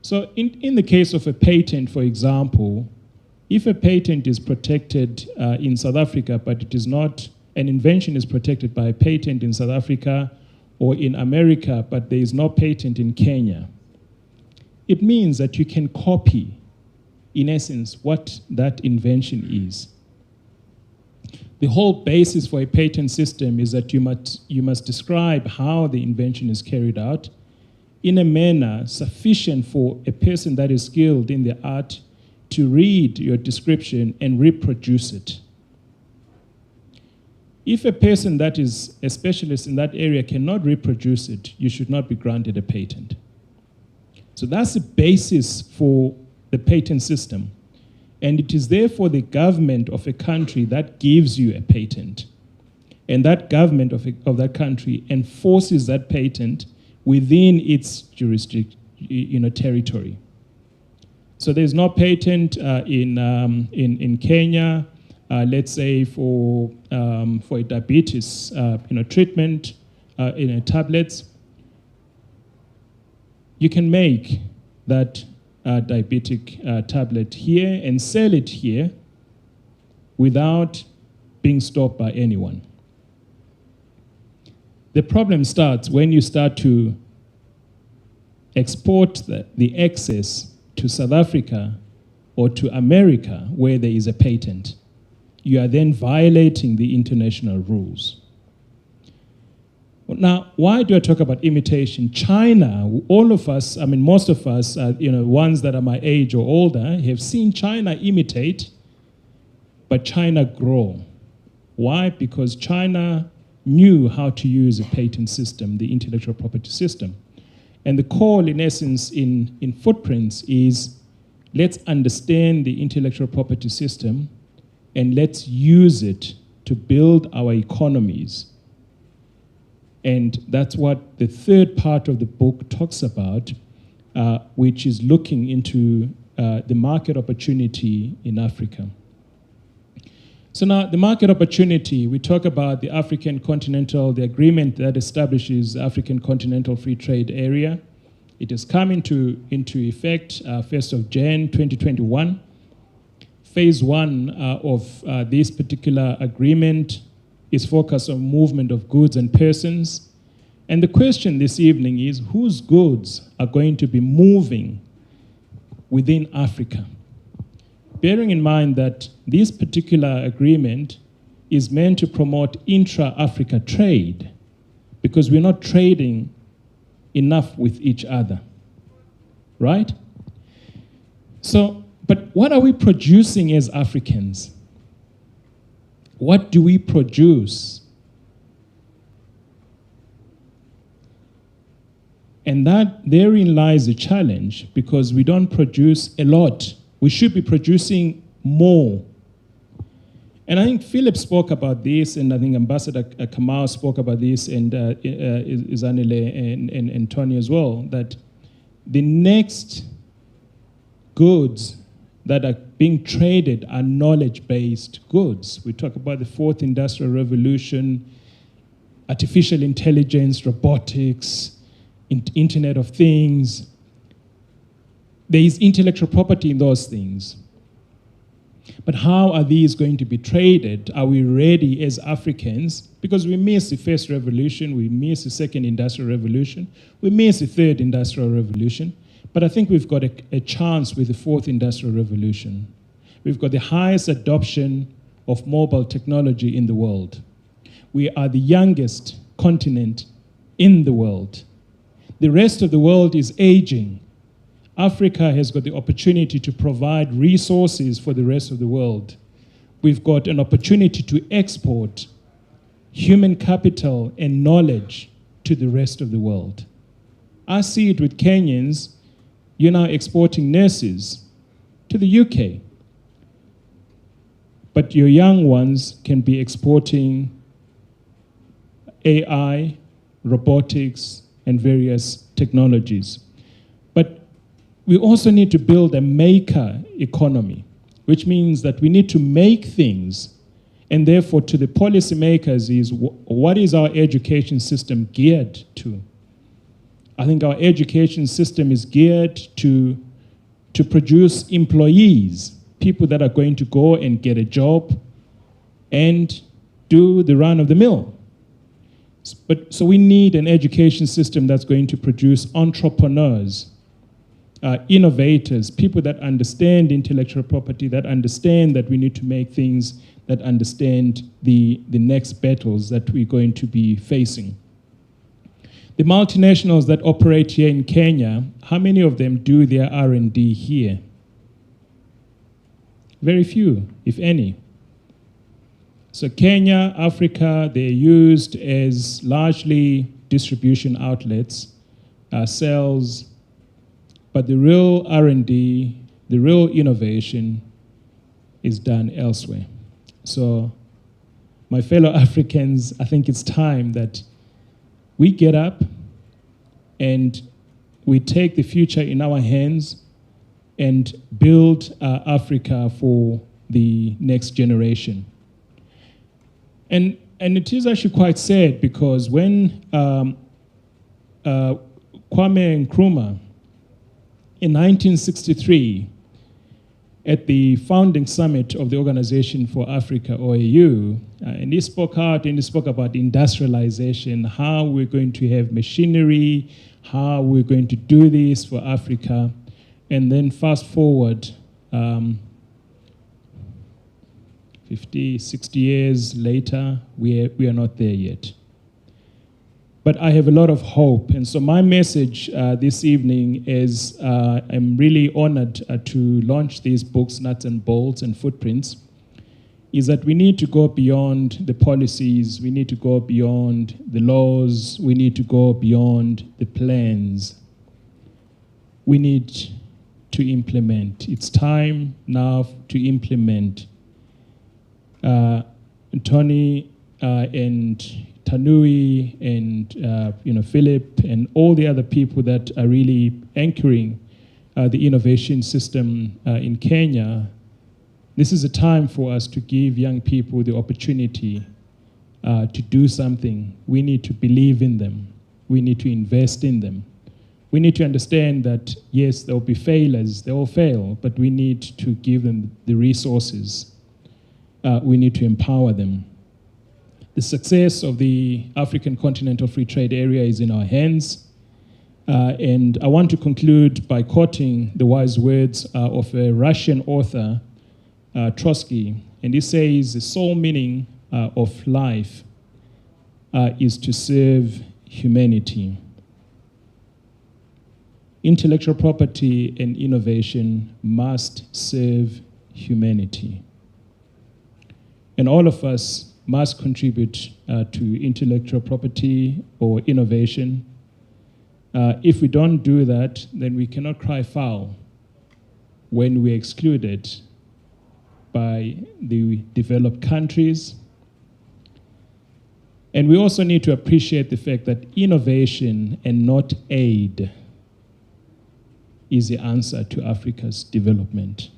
So in the case of a patent, for example, if a patent is protected in South Africa, but it is not, an invention is protected by a patent in South Africa or in America, but there is no patent in Kenya, it means that you can copy, in essence, what that invention is. The whole basis for a patent system is that you must describe how the invention is carried out in a manner sufficient for a person that is skilled in the art to read your description and reproduce it. If a person that is a specialist in that area cannot reproduce it, you should not be granted a patent. So that's the basis for the patent system. And it is therefore the government of a country that gives you a patent. And that government of that country enforces that patent within its jurisdiction, territory. So there's no patent in Kenya, let's say for a diabetes treatment in tablets. You can make that diabetic tablet here and sell it here without being stopped by anyone. The problem starts when you start to export the excess to South Africa or to America where there is a patent. You are then violating the international rules. Now, why do I talk about imitation? China, all of us, most of us, ones that are my age or older, have seen China imitate, but China grow. Why? Because China knew how to use a patent system, the intellectual property system. And the call, in essence, in Footprints is, let's understand the intellectual property system and let's use it to build our economies. And that's what the third part of the book talks about, which is looking into the market opportunity in Africa. So now the market opportunity, we talk about the the agreement that establishes the African Continental Free Trade Area. It has come into effect 1st of January 2021. Phase 1 of this particular agreement is focused on movement of goods and persons. And the question this evening is, whose goods are going to be moving within Africa? Bearing in mind that this particular agreement is meant to promote intra-Africa trade, because we're not trading enough with each other, right? So, but what are we producing as Africans? What do we produce? And therein lies the challenge, because we don't produce a lot. We should be producing more. And I think Philip spoke about this, and I think Ambassador Kamau spoke about this, and Izanile and Tony as well, that the next goods that are being traded are knowledge-based goods. We talk about the fourth industrial revolution, artificial intelligence, robotics, Internet of Things. There is intellectual property in those things. But how are these going to be traded? Are we ready as Africans? Because we missed the first revolution, we missed the second industrial revolution, we missed the third industrial revolution. But I think we've got a chance with the fourth industrial revolution. We've got the highest adoption of mobile technology in the world. We are the youngest continent in the world. The rest of the world is aging. Africa has got the opportunity to provide resources for the rest of the world. We've got an opportunity to export human capital and knowledge to the rest of the world. I see it with Kenyans. You're now exporting nurses to the UK. But your young ones can be exporting AI, robotics, and various technologies. But we also need to build a maker economy, which means that we need to make things, and therefore to the policymakers is what is our education system geared to? I think our education system is geared to produce employees, people that are going to go and get a job and do the run of the mill. So we need an education system that's going to produce entrepreneurs, innovators, people that understand intellectual property, that understand that we need to make things, that understand the next battles that we're going to be facing. The multinationals that operate here in Kenya, how many of them do their R&D here? Very few, if any. So Kenya, Africa, they're used as largely distribution outlets, sales, but the real R&D, the real innovation is done elsewhere. So my fellow Africans, I think it's time that we get up and we take the future in our hands and build Africa for the next generation. And it is actually quite sad because when Kwame Nkrumah in 1963 at the founding summit of the Organization for Africa, OAU, and he spoke out and he spoke about industrialization, how we're going to have machinery, how we're going to do this for Africa. And then fast forward 50, 60 years later, we are not there yet. But I have a lot of hope. And so my message this evening is I'm really honored to launch these books, Nuts and Bolts and Footprints, is that we need to go beyond the policies, we need to go beyond the laws, we need to go beyond the plans. We need to implement. It's time now to implement. Tony and Tanui and Philip and all the other people that are really anchoring the innovation system in Kenya, this is a time for us to give young people the opportunity to do something. We need to believe in them. We need to invest in them. We need to understand that, yes, there will be failures, they will fail, but we need to give them the resources. We need to empower them. The success of the African Continental Free Trade Area is in our hands. And I want to conclude by quoting the wise words of a Russian author, Trotsky. And he says, the sole meaning of life is to serve humanity. Intellectual property and innovation must serve humanity. And all of us must contribute to intellectual property or innovation. If we don't do that, then we cannot cry foul when we're excluded by the developed countries. And we also need to appreciate the fact that innovation and not aid is the answer to Africa's development.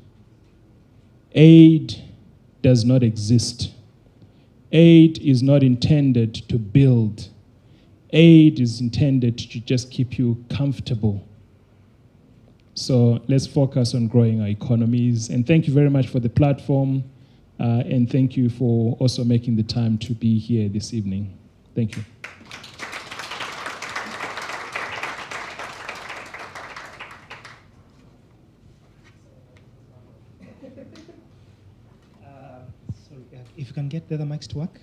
Aid does not exist. Aid is not intended to build. Aid is intended to just keep you comfortable. So let's focus on growing our economies. And thank you very much for the platform. And thank you for also making the time to be here this evening. Thank you. If you can get the other mics to work.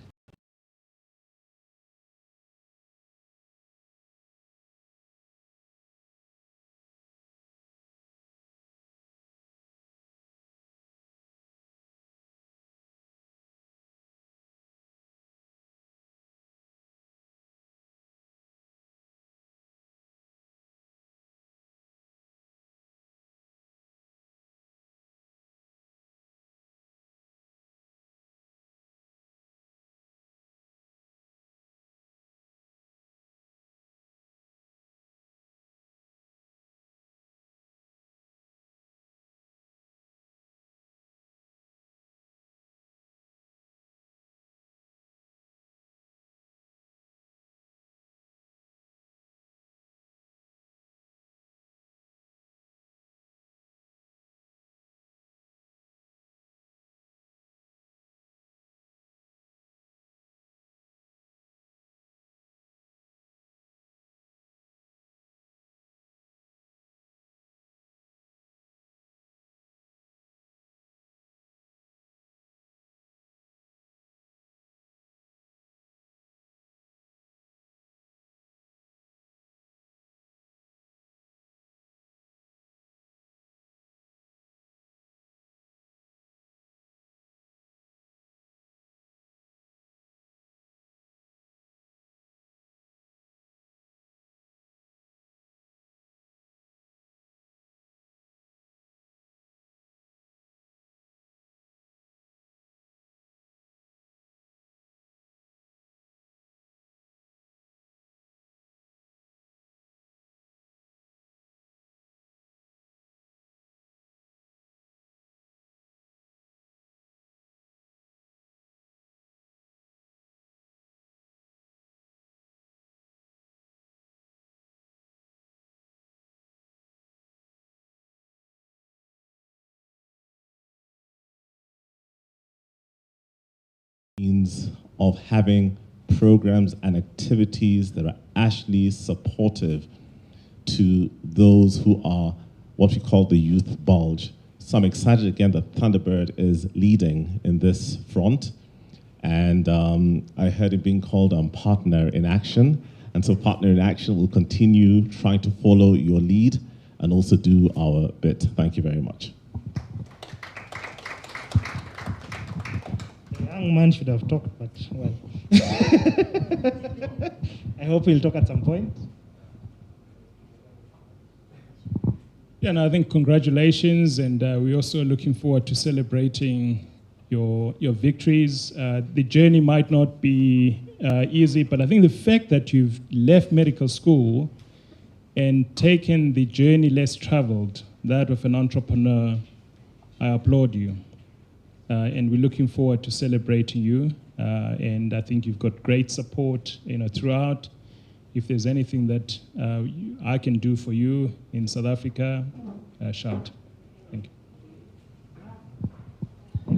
means of having programs and activities that are actually supportive to those who are what we call the youth bulge. So I'm excited again that Thunderbird is leading in this front. And I heard it being called Partner in Action. And so Partner in Action will continue trying to follow your lead and also do our bit. Thank you very much. The young man should have talked, but well. I hope he'll talk at some point. Yeah, no, I think congratulations, and we're also looking forward to celebrating your victories. The journey might not be easy, but I think the fact that you've left medical school and taken the journey less traveled, that of an entrepreneur, I applaud you. And we're looking forward to celebrating you. And I think you've got great support, throughout. If there's anything that I can do for you in South Africa, shout. Thank you.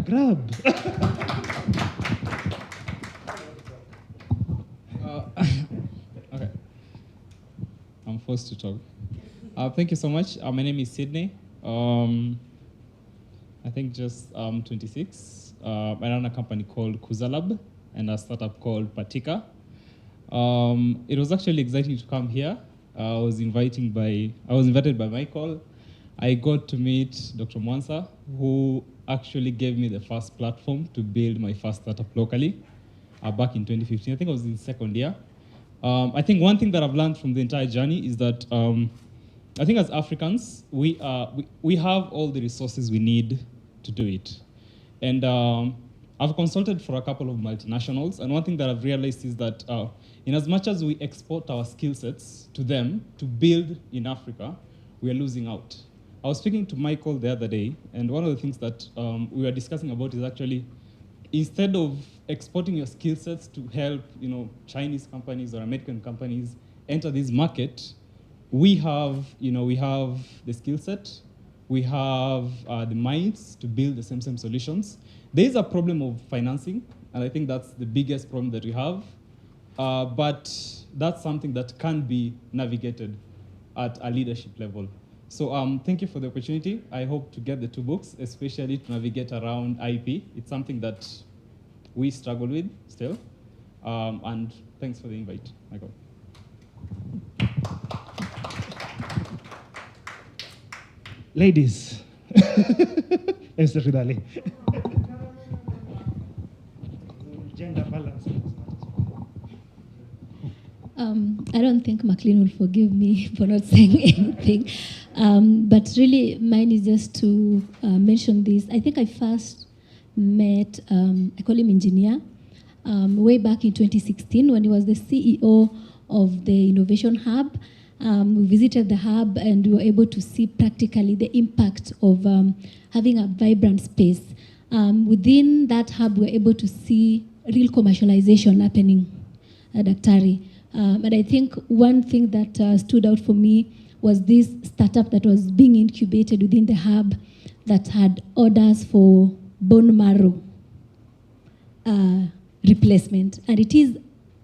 Grab. Okay. I'm forced to talk. Thank you so much. My name is Sydney. I think just 26. I run a company called Kuzalab and a startup called Patika. It was actually exciting to come here. I was invited by Michael. I got to meet Dr. Mwansa, who actually gave me the first platform to build my first startup locally back in 2015. I think I was in second year. I think one thing that I've learned from the entire journey is that I think as Africans, we have all the resources we need to do it. And I've consulted for a couple of multinationals, and one thing that I've realized is that in as much as we export our skill sets to them to build in Africa, we are losing out. I was speaking to Michael the other day, and one of the things that we were discussing about is actually, instead of exporting your skill sets to help Chinese companies or American companies enter this market, we have the skill set, we have the minds to build the same solutions. There is a problem of financing, and I think that's the biggest problem that we have. But that's something that can be navigated at a leadership level. So thank you for the opportunity. I hope to get the 2 books, especially to navigate around IP. It's something that we struggle with still. And thanks for the invite, Michael. Ladies. Let's start with Ali. Gender balance. I don't think McLean will forgive me for not saying anything. But really, mine is just to mention this. I think I first met, I call him Engineer, way back in 2016 when he was the CEO of the Innovation Hub. We visited the hub and we were able to see practically the impact of having a vibrant space. Within that hub, we were able to see real commercialization happening at Daktari. And I think one thing that stood out for me was this startup that was being incubated within the hub that had orders for bone marrow replacement. And it is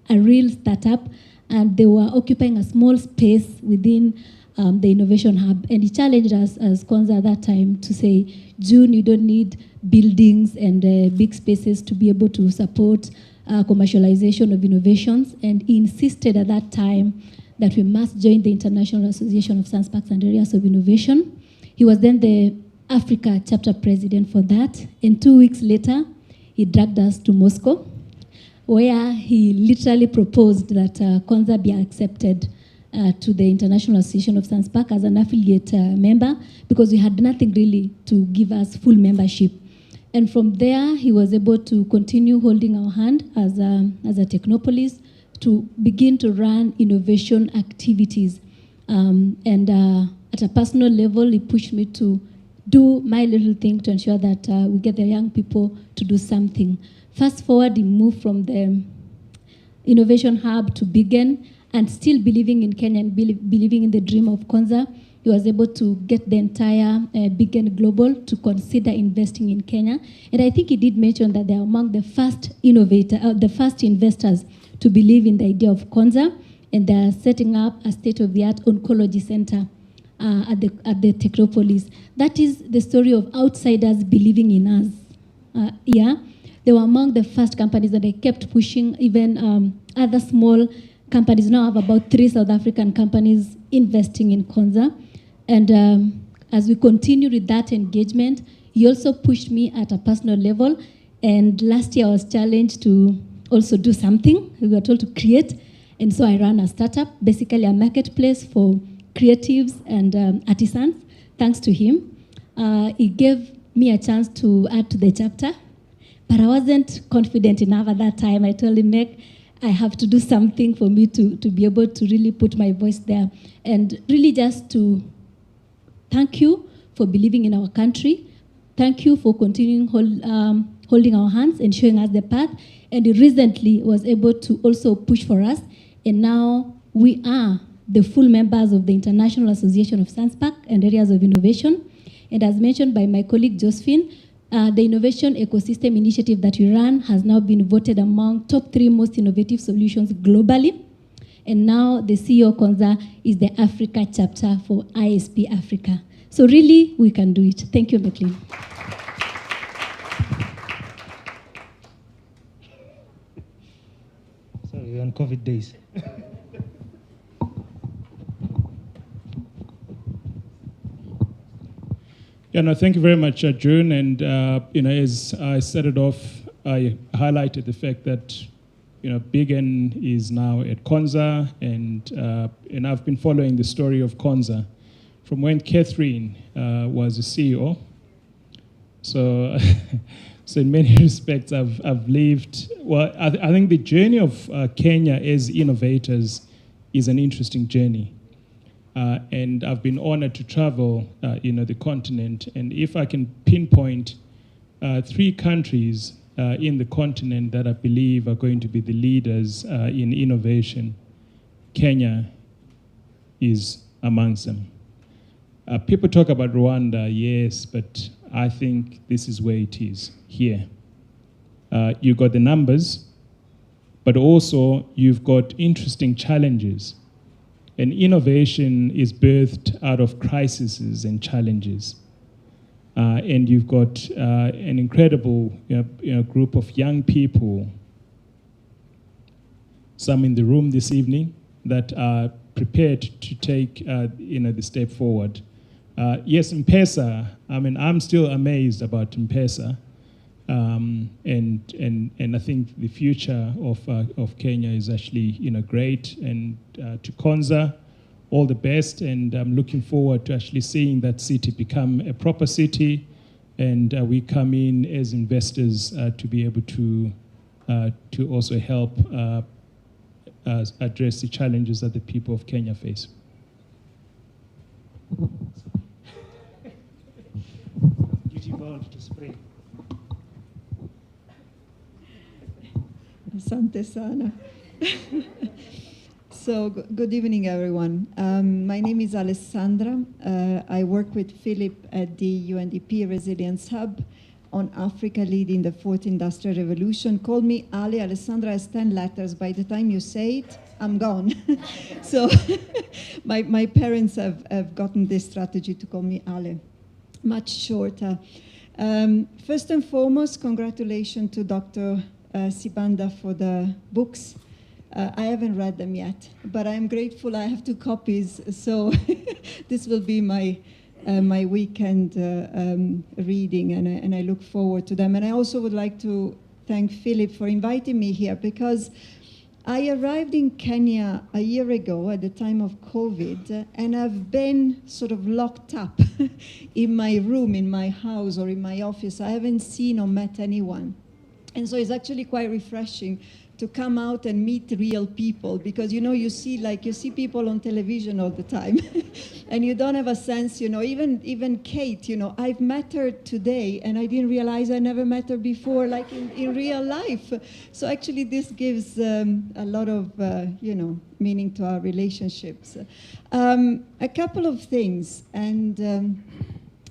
a real startup, and they were occupying a small space within the Innovation Hub. And he challenged us as Konza at that time to say, June, you don't need buildings and big spaces to be able to support commercialization of innovations, and he insisted at that time that we must join the International Association of Science Parks and Areas of Innovation. He was then the Africa chapter president for that, and 2 weeks later, he dragged us to Moscow, where he literally proposed that Konza be accepted to the International Association of Science Park as an affiliate member, because we had nothing really to give us full membership. And from there, he was able to continue holding our hand as a Technopolis to begin to run innovation activities. And at a personal level, he pushed me to do my little thing to ensure that we get the young people to do something. Fast forward, he moved from the Innovation Hub to Begin, and still believing in Kenya and believing in the dream of Konza. He he was able to get the entire Big and Global to consider investing in Kenya. And I think he did mention that they are among the first the first investors to believe in the idea of Konza, and they are setting up a state-of-the-art oncology center at the Technopolis. That is the story of outsiders believing in us. They were among the first companies that they kept pushing. Even other small companies now have about 3 South African companies investing in Konza. And as we continue with that engagement, he also pushed me at a personal level. And last year I was challenged to also do something. We were told to create. And so I ran a startup, basically a marketplace for creatives and artisans, thanks to him. He gave me a chance to add to the chapter, but I wasn't confident enough at that time. I told him, Meg, I have to do something for me to be able to really put my voice there. And really just to thank you for believing in our country. Thank you for continuing holding our hands and showing us the path. And he recently was able to also push for us. And now we are the full members of the International Association of Science Park and Areas of Innovation. And as mentioned by my colleague Josephine, the Innovation Ecosystem Initiative that we run has now been voted among top 3 most innovative solutions globally. And now the CEO Konza is the Africa chapter for ISP Africa. So really, we can do it. Thank you, McLean. Sorry, we're on COVID days. Yeah, no, thank you very much, June. And as I started off, I highlighted the fact that Big N is now at Konza, and I've been following the story of Konza from when Catherine was the CEO. So, so in many respects, I've lived. Well, I think the journey of Kenya as innovators is an interesting journey. And I've been honored to travel, the continent. And if I can pinpoint 3 countries in the continent that I believe are going to be the leaders in innovation, Kenya is amongst them. People talk about Rwanda, yes, but I think this is where it is, here. You've got the numbers, but also you've got interesting challenges. And innovation is birthed out of crises and challenges. And you've got an incredible group of young people, some in the room this evening, that are prepared to take the step forward. Yes, M-Pesa, I'm still amazed about M-Pesa. And I think the future of Kenya is actually great. And to Konza, all the best. And I'm looking forward to actually seeing that city become a proper city. And we come in as investors to be able to also help address the challenges that the people of Kenya face. Duty bound to spray. Asante sana. So, good evening, everyone. My name is Alessandra. I work with Philip at the UNDP Resilience Hub on Africa leading the 4th Industrial Revolution. Call me Ali. Alessandra has 10 letters. By the time you say it, I'm gone. So my parents have gotten this strategy to call me Ali, much shorter. First and foremost, congratulations to Dr. Sibanda for the books. I haven't read them yet, but I'm grateful I have 2 copies, so this will be my weekend reading, and I look forward to them. And I also would like to thank Philip for inviting me here, because I arrived in Kenya a year ago at the time of COVID, and I've been sort of locked up in my room, in my house, or in my office. I haven't seen or met anyone. And so it's actually quite refreshing to come out and meet real people, because you see people on television all the time and you don't have a sense, even Kate, I've met her today and I didn't realize I never met her before, like in real life. So actually this gives a lot of meaning to our relationships. A couple of things, and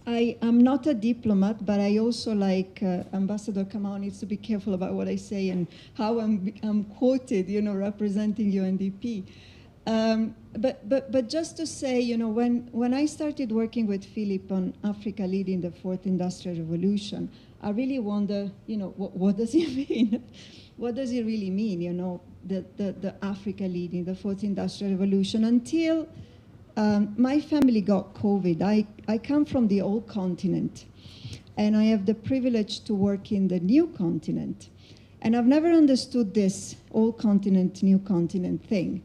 I'm not a diplomat, but I also, like Ambassador Kamau, needs to be careful about what I say and how I'm quoted, representing UNDP. But just to say, when I started working with Philip on Africa leading the fourth industrial revolution, I really wonder, what does it mean? What does it really mean, the Africa leading the fourth industrial revolution? Until my family got COVID. I come from the old continent, and I have the privilege to work in the new continent. And I've never understood this old continent, new continent thing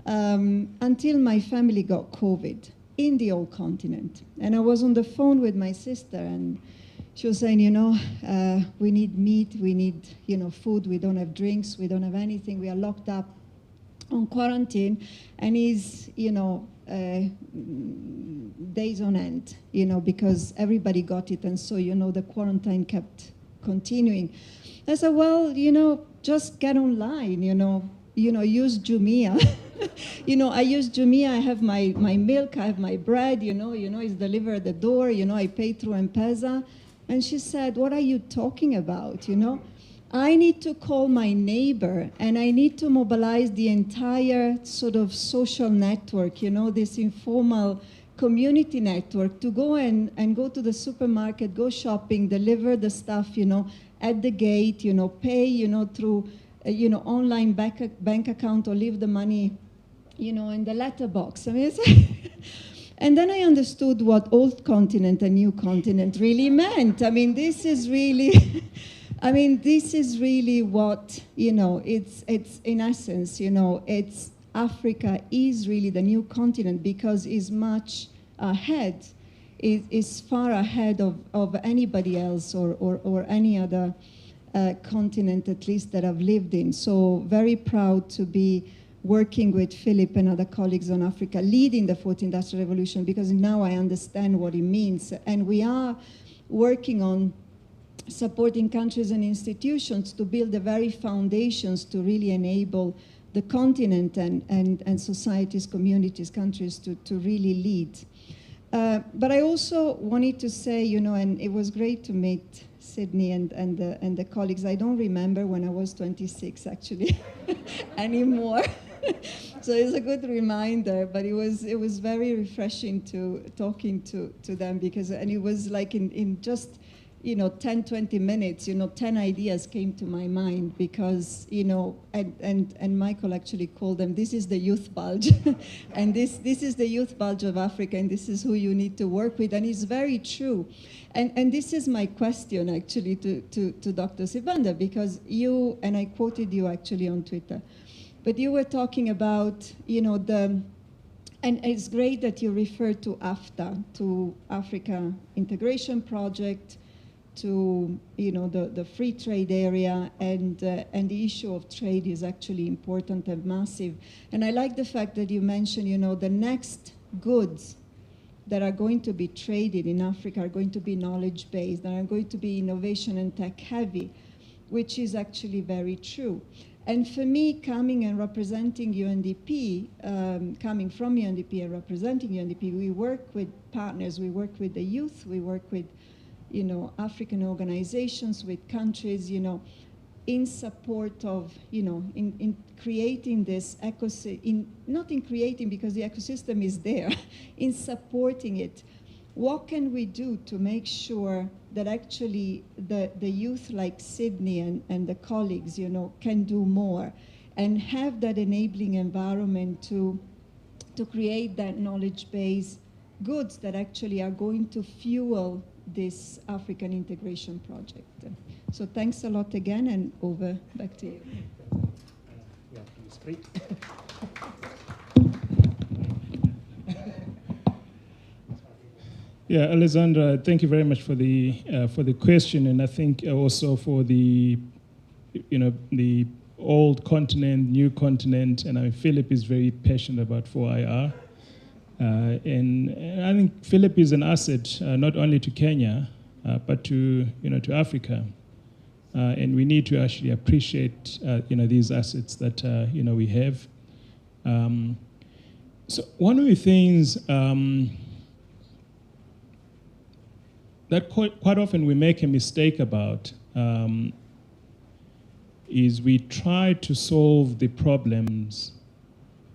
until my family got COVID in the old continent. And I was on the phone with my sister, and she was saying, we need meat, we need, food, we don't have drinks, we don't have anything, we are locked up on quarantine, and he's, days on end, because everybody got it, and so, the quarantine kept continuing. I said, well, just get online, use Jumia. I use Jumia, I have my milk, I have my bread, it's delivered at the door, I pay through M-Pesa. And she said, what are you talking about, I need to call my neighbor, and I need to mobilize the entire sort of social network, this informal community network, to go and go to the supermarket, go shopping, deliver the stuff, at the gate, pay, through, online bank account, or leave the money, in the letterbox. I mean, and then I understood what old continent and new continent really meant. I mean, this is really... this is really what, it's in essence, it's Africa is really the new continent, because it's much ahead, is far ahead of anybody else or any other continent, at least that I've lived in. So very proud to be working with Philip and other colleagues on Africa, leading the fourth industrial revolution, because now I understand what it means. And we are working on supporting countries and institutions to build the very foundations to really enable the continent and societies, communities, countries to really lead. But I also wanted to say, and it was great to meet Sydney and the colleagues. I don't remember when I was 26, actually, anymore. So it's a good reminder, but it was very refreshing to talking to them, because, and it was like in just 10, 20 minutes, 10 ideas came to my mind, because, and Michael actually called them, this is the youth bulge. And this is the youth bulge of Africa, and this is who you need to work with. And it's very true. And this is my question, actually, to Dr. Sibanda, because you, and I quoted you actually on Twitter, but you were talking about, and it's great that you refer to AFTA, to Africa Integration Project, to the free trade area, and the issue of trade is actually important and massive. And I like the fact that you mentioned, the next goods that are going to be traded in Africa are going to be knowledge-based, and are going to be innovation and tech-heavy, which is actually very true. And for me, coming and representing UNDP, coming from UNDP and representing UNDP, we work with partners, we work with the youth, we work with African organizations, with countries, in support of, in creating this ecosystem, not in creating, because the ecosystem is there, in supporting it. What can we do to make sure that actually the youth like Sydney and the colleagues, can do more and have that enabling environment to create that knowledge-based goods that actually are going to fuel this African integration project. So thanks a lot again, and over back to you. Yeah, Alessandra, thank you very much for the question, and I think also for the the old continent, new continent, and I mean, Philip is very passionate about 4IR. And I think Philip is an asset not only to Kenya, but to Africa. And we need to actually appreciate these assets that we have. So one of the things that quite often we make a mistake about is we try to solve the problems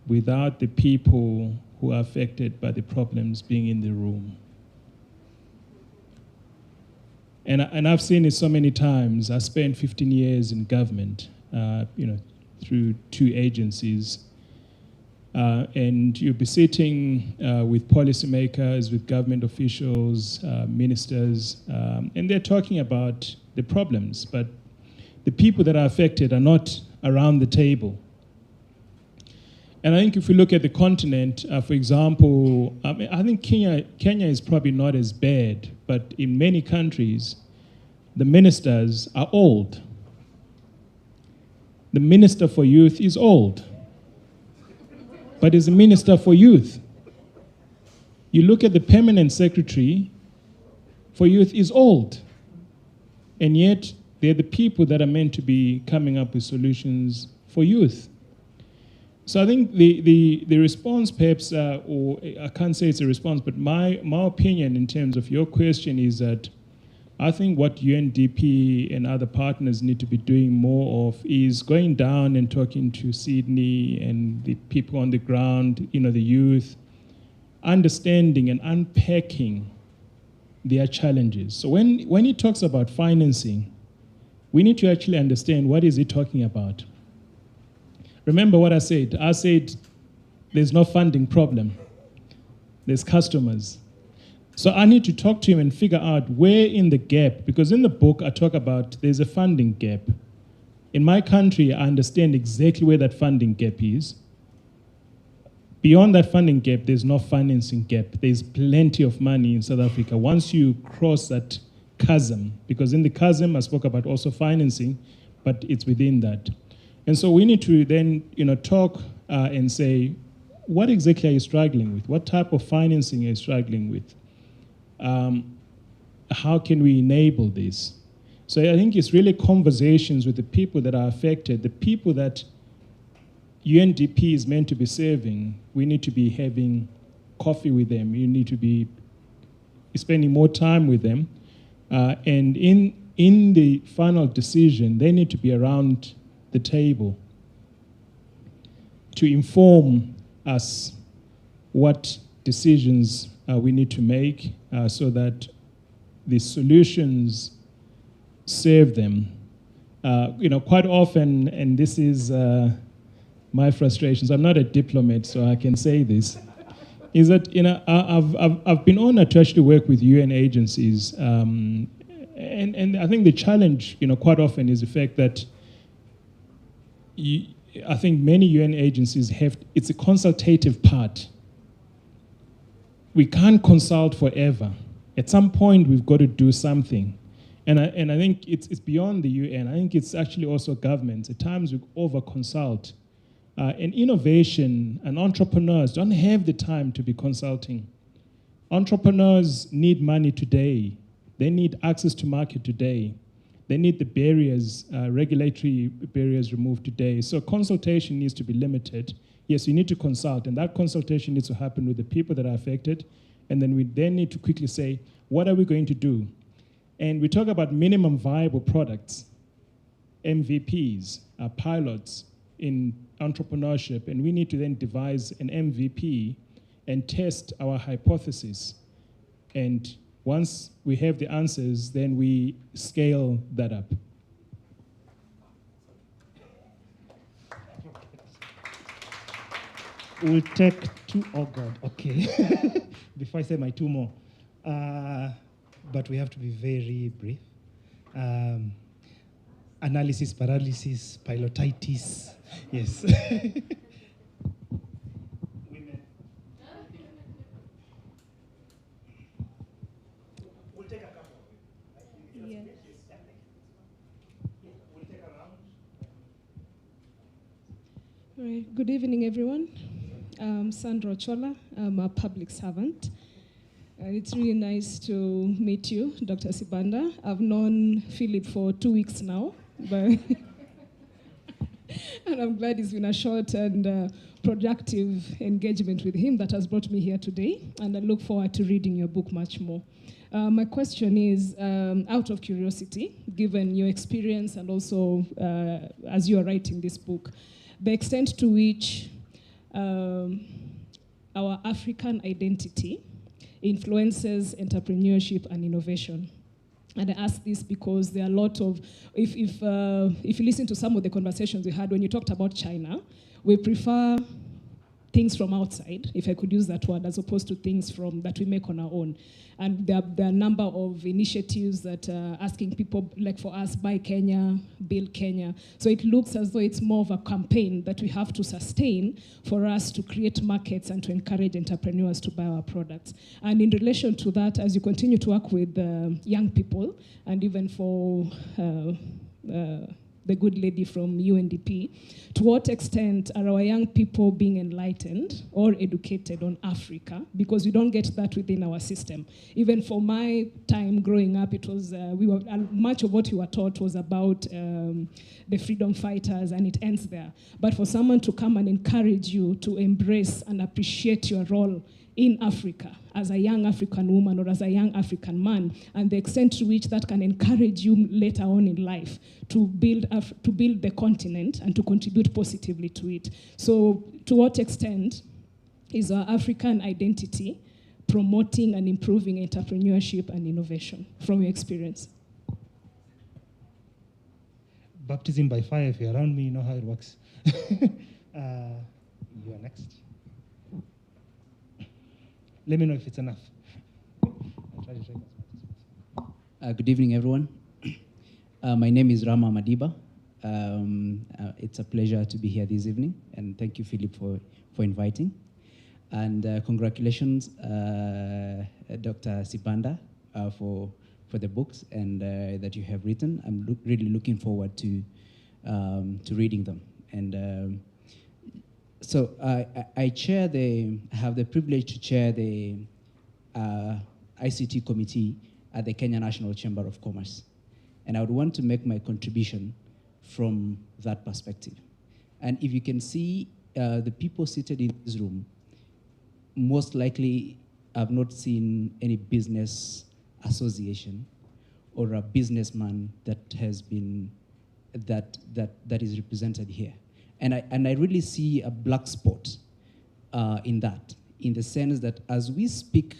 without the people who are affected by the problems being in the room. And I've seen it so many times. I spent 15 years in government, through 2 agencies. And you'll be sitting with policymakers, with government officials, ministers, and they're talking about the problems, but the people that are affected are not around the table. And I think if we look at the continent, for example, I think Kenya is probably not as bad, but in many countries, the ministers are old. The minister for youth is old, but is a minister for youth. You look at the permanent secretary for youth is old, and yet they're the people that are meant to be coming up with solutions for youth. So I think the response perhaps, or I can't say it's a response, but my opinion in terms of your question is that I think what UNDP and other partners need to be doing more of is going down and talking to Sydney and the people on the ground, the youth, understanding and unpacking their challenges. So when he talks about financing, we need to actually understand what is he talking about. Remember what I said. I said there's no funding problem. There's customers. So I need to talk to him and figure out where in the gap, because in the book I talk about there's a funding gap. In my country, I understand exactly where that funding gap is. Beyond that funding gap, there's no financing gap. There's plenty of money in South Africa. Once you cross that chasm, because in the chasm I spoke about also financing, but it's within that. And so we need to then talk and say, what exactly are you struggling with? What type of financing are you struggling with? How can we enable this? So I think it's really conversations with the people that are affected, the people that UNDP is meant to be serving. We need to be having coffee with them. You need to be spending more time with them. And in the final decision, they need to be around the table to inform us what decisions we need to make so that the solutions serve them. Quite often, and this is my frustrations, I'm not a diplomat, so I can say this, is that I've been honored to actually work with UN agencies, and I think the challenge quite often is the fact that I think many UN agencies it's a consultative part. We can't consult forever. At some point, we've got to do something. And I think it's beyond the UN. I think it's actually also governments. At times, we over-consult. And innovation and entrepreneurs don't have the time to be consulting. Entrepreneurs need money today. They need access to market today. They need the barriers, regulatory barriers removed today. So consultation needs to be limited. Yes, you need to consult, and that consultation needs to happen with the people that are affected. And then we then need to quickly say, what are we going to do? And we talk about minimum viable products, MVPs, pilots in entrepreneurship, and we need to then devise an MVP and test our hypothesis. And once we have the answers, then we scale that up. We'll take 2, oh God, okay. Before I say my 2 more. But we have to be very brief. Analysis, paralysis, pilotitis, yes. Women. We'll take a couple. Yeah. We'll take a round. All right. Good evening, everyone. I'm Sandra Chola. I'm a public servant. It's really nice to meet you, Dr. Sibanda. I've known Philip for 2 weeks now, but and I'm glad it's been a short and productive engagement with him that has brought me here today, and I look forward to reading your book much more. My question is, out of curiosity, given your experience and also as you are writing this book, the extent to which our African identity influences entrepreneurship and innovation. And I ask this because there are a lot of, if you listen to some of the conversations we had when you talked about China, we prefer things from outside, if I could use that word, as opposed to things that we make on our own. And there are a number of initiatives that are asking people, like for us, buy Kenya, build Kenya. So it looks as though it's more of a campaign that we have to sustain for us to create markets and to encourage entrepreneurs to buy our products. And in relation to that, as you continue to work with young people, and even for the good lady from UNDP, to what extent are our young people being enlightened or educated on Africa? Because we don't get that within our system. Even for my time growing up, it was much of what you were taught was about the freedom fighters, and it ends there. But for someone to come and encourage you to embrace and appreciate your role in Africa as a young African woman or as a young African man, and the extent to which that can encourage you later on in life to build the continent and to contribute positively to it. So to what extent is our African identity promoting and improving entrepreneurship and innovation from your experience? Baptism by fire, if you're around me, you know how it works. You are next. Let me know if it's enough. I'll try to take as much as possible. Good evening, everyone. My name is Rama Madiba. It's a pleasure to be here this evening, and thank you, Philip, for inviting. And congratulations, Dr. Sibanda, for the books and that you have written. I'm really looking forward to reading them. And so I have the privilege to chair the ICT committee at the Kenya National Chamber of Commerce. And I would want to make my contribution from that perspective. And if you can see the people seated in this room, most likely have not seen any business association or a businessman that has been, that is represented here. And I really see a black spot in that, in the sense that as we speak,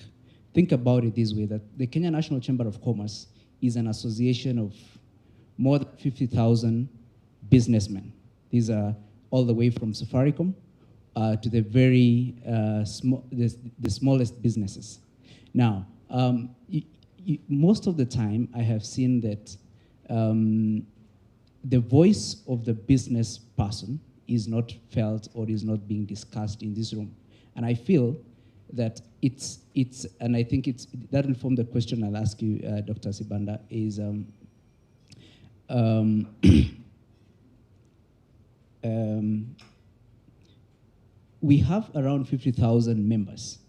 think about it this way, that the Kenya National Chamber of Commerce is an association of more than 50,000 businessmen. These are all the way from Safaricom to the very the smallest businesses. Now, most of the time I have seen that the voice of the business person is not felt or is not being discussed in this room. And I feel that and I think that will form the question I'll ask you, Dr. Sibanda, is we have around 50,000 members.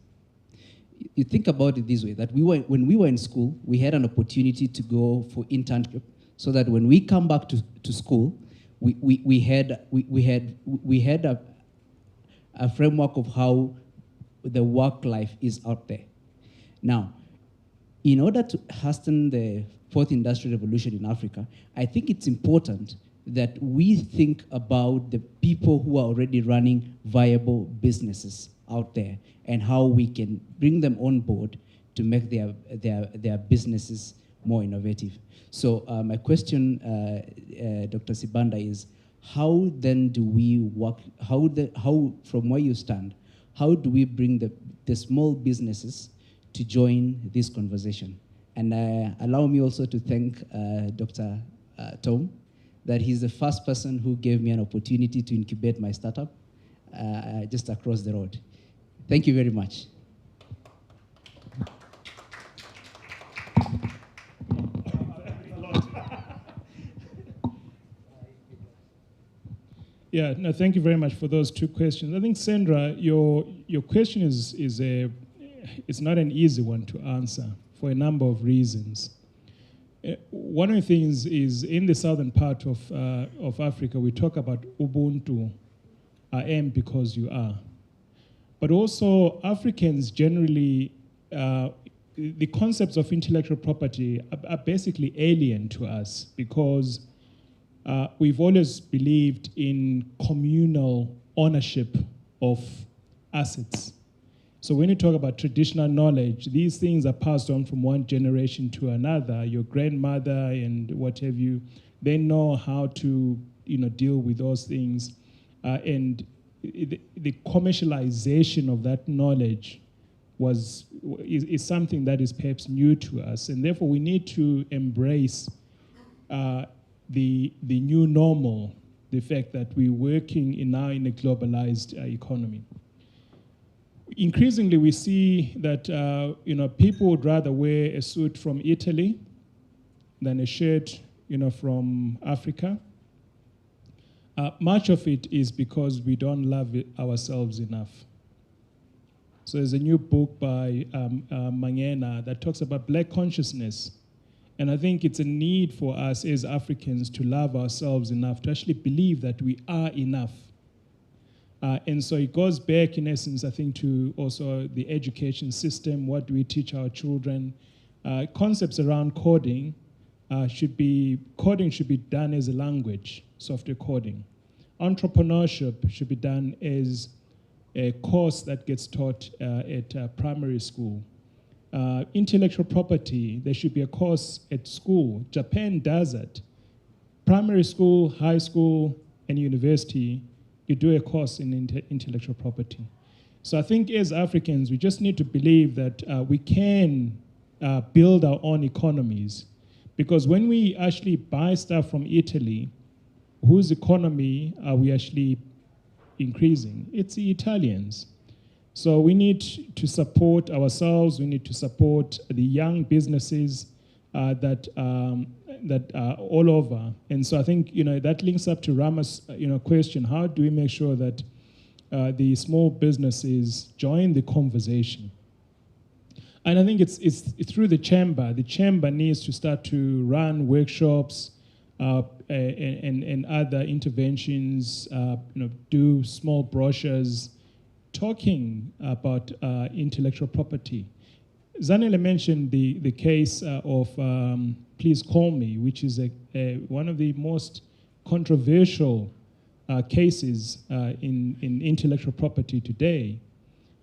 You think about it this way, that when we were in school, we had an opportunity to go for internship, so that when we come back to school, we had a framework of how the work life is out there. Now, in order to hasten the fourth industrial revolution in Africa, I think it's important that we think about the people who are already running viable businesses out there and how we can bring them on board to make their businesses more innovative. So my question, Dr. Sibanda, is how then do we work, how from where you stand, how do we bring the small businesses to join this conversation? And allow me also to thank Dr. Tom, that he's the first person who gave me an opportunity to incubate my startup just across the road. Thank you very much. Yeah, no, thank you very much for those two questions. I think, Sandra, your question is it's not an easy one to answer for a number of reasons. One of the things is in the southern part of Africa, we talk about Ubuntu, I am because you are. But also Africans generally, the concepts of intellectual property are basically alien to us because we've always believed in communal ownership of assets. So when you talk about traditional knowledge, these things are passed on from one generation to another. Your grandmother and what have you, they know how to deal with those things. And the commercialization of that knowledge is something that is perhaps new to us. And therefore we need to embrace the new normal, the fact that we're working now in a globalized economy. Increasingly, we see that people would rather wear a suit from Italy than a shirt from Africa. Much of it is because we don't love ourselves enough. So there's a new book by Mangena that talks about black consciousness. And I think it's a need for us as Africans to love ourselves enough, to actually believe that we are enough. And so it goes back, in essence, I think, to also the education system. What do we teach our children? Concepts around coding should be done as a language, software coding. Entrepreneurship should be done as a course that gets taught at primary school. Intellectual property, there should be a course at school. Japan does it. Primary school, high school, and university, you do a course in intellectual property. So I think as Africans, we just need to believe that we can build our own economies. Because when we actually buy stuff from Italy, whose economy are we actually increasing? It's the Italians. So we need to support ourselves. We need to support the young businesses that are all over. And so I think that links up to Rama's question: how do we make sure that the small businesses join the conversation? And I think it's through the chamber. The chamber needs to start to run workshops and other interventions. Do small brochures talking about intellectual property. Zanele mentioned the case of Please Call Me, which is one of the most controversial cases in intellectual property today.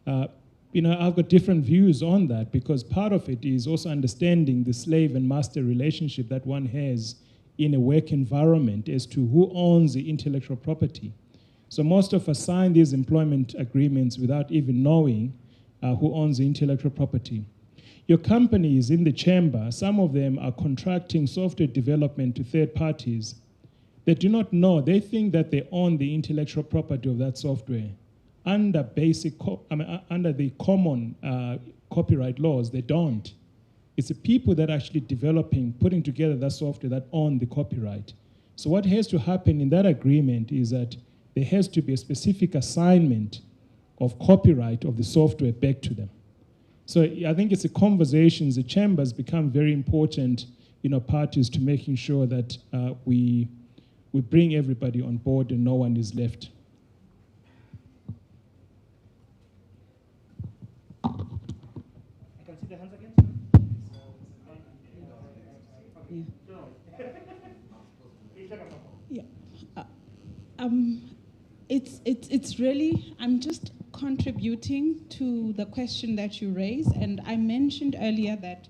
I've got different views on that because part of it is also understanding the slave and master relationship that one has in a work environment as to who owns the intellectual property. So most of us sign these employment agreements without even knowing who owns the intellectual property. Your companies in the chamber, some of them are contracting software development to third parties. They do not know. They think that they own the intellectual property of that software. Under the common copyright laws, they don't. It's the people that are actually putting together that software that own the copyright. So what has to happen in that agreement is that there has to be a specific assignment of copyright of the software back to them. So I think it's the conversations, the chambers become very important, parties to making sure that we bring everybody on board and no one is left. I can see the hands again. It's really, I'm just contributing to the question that you raised, and I mentioned earlier that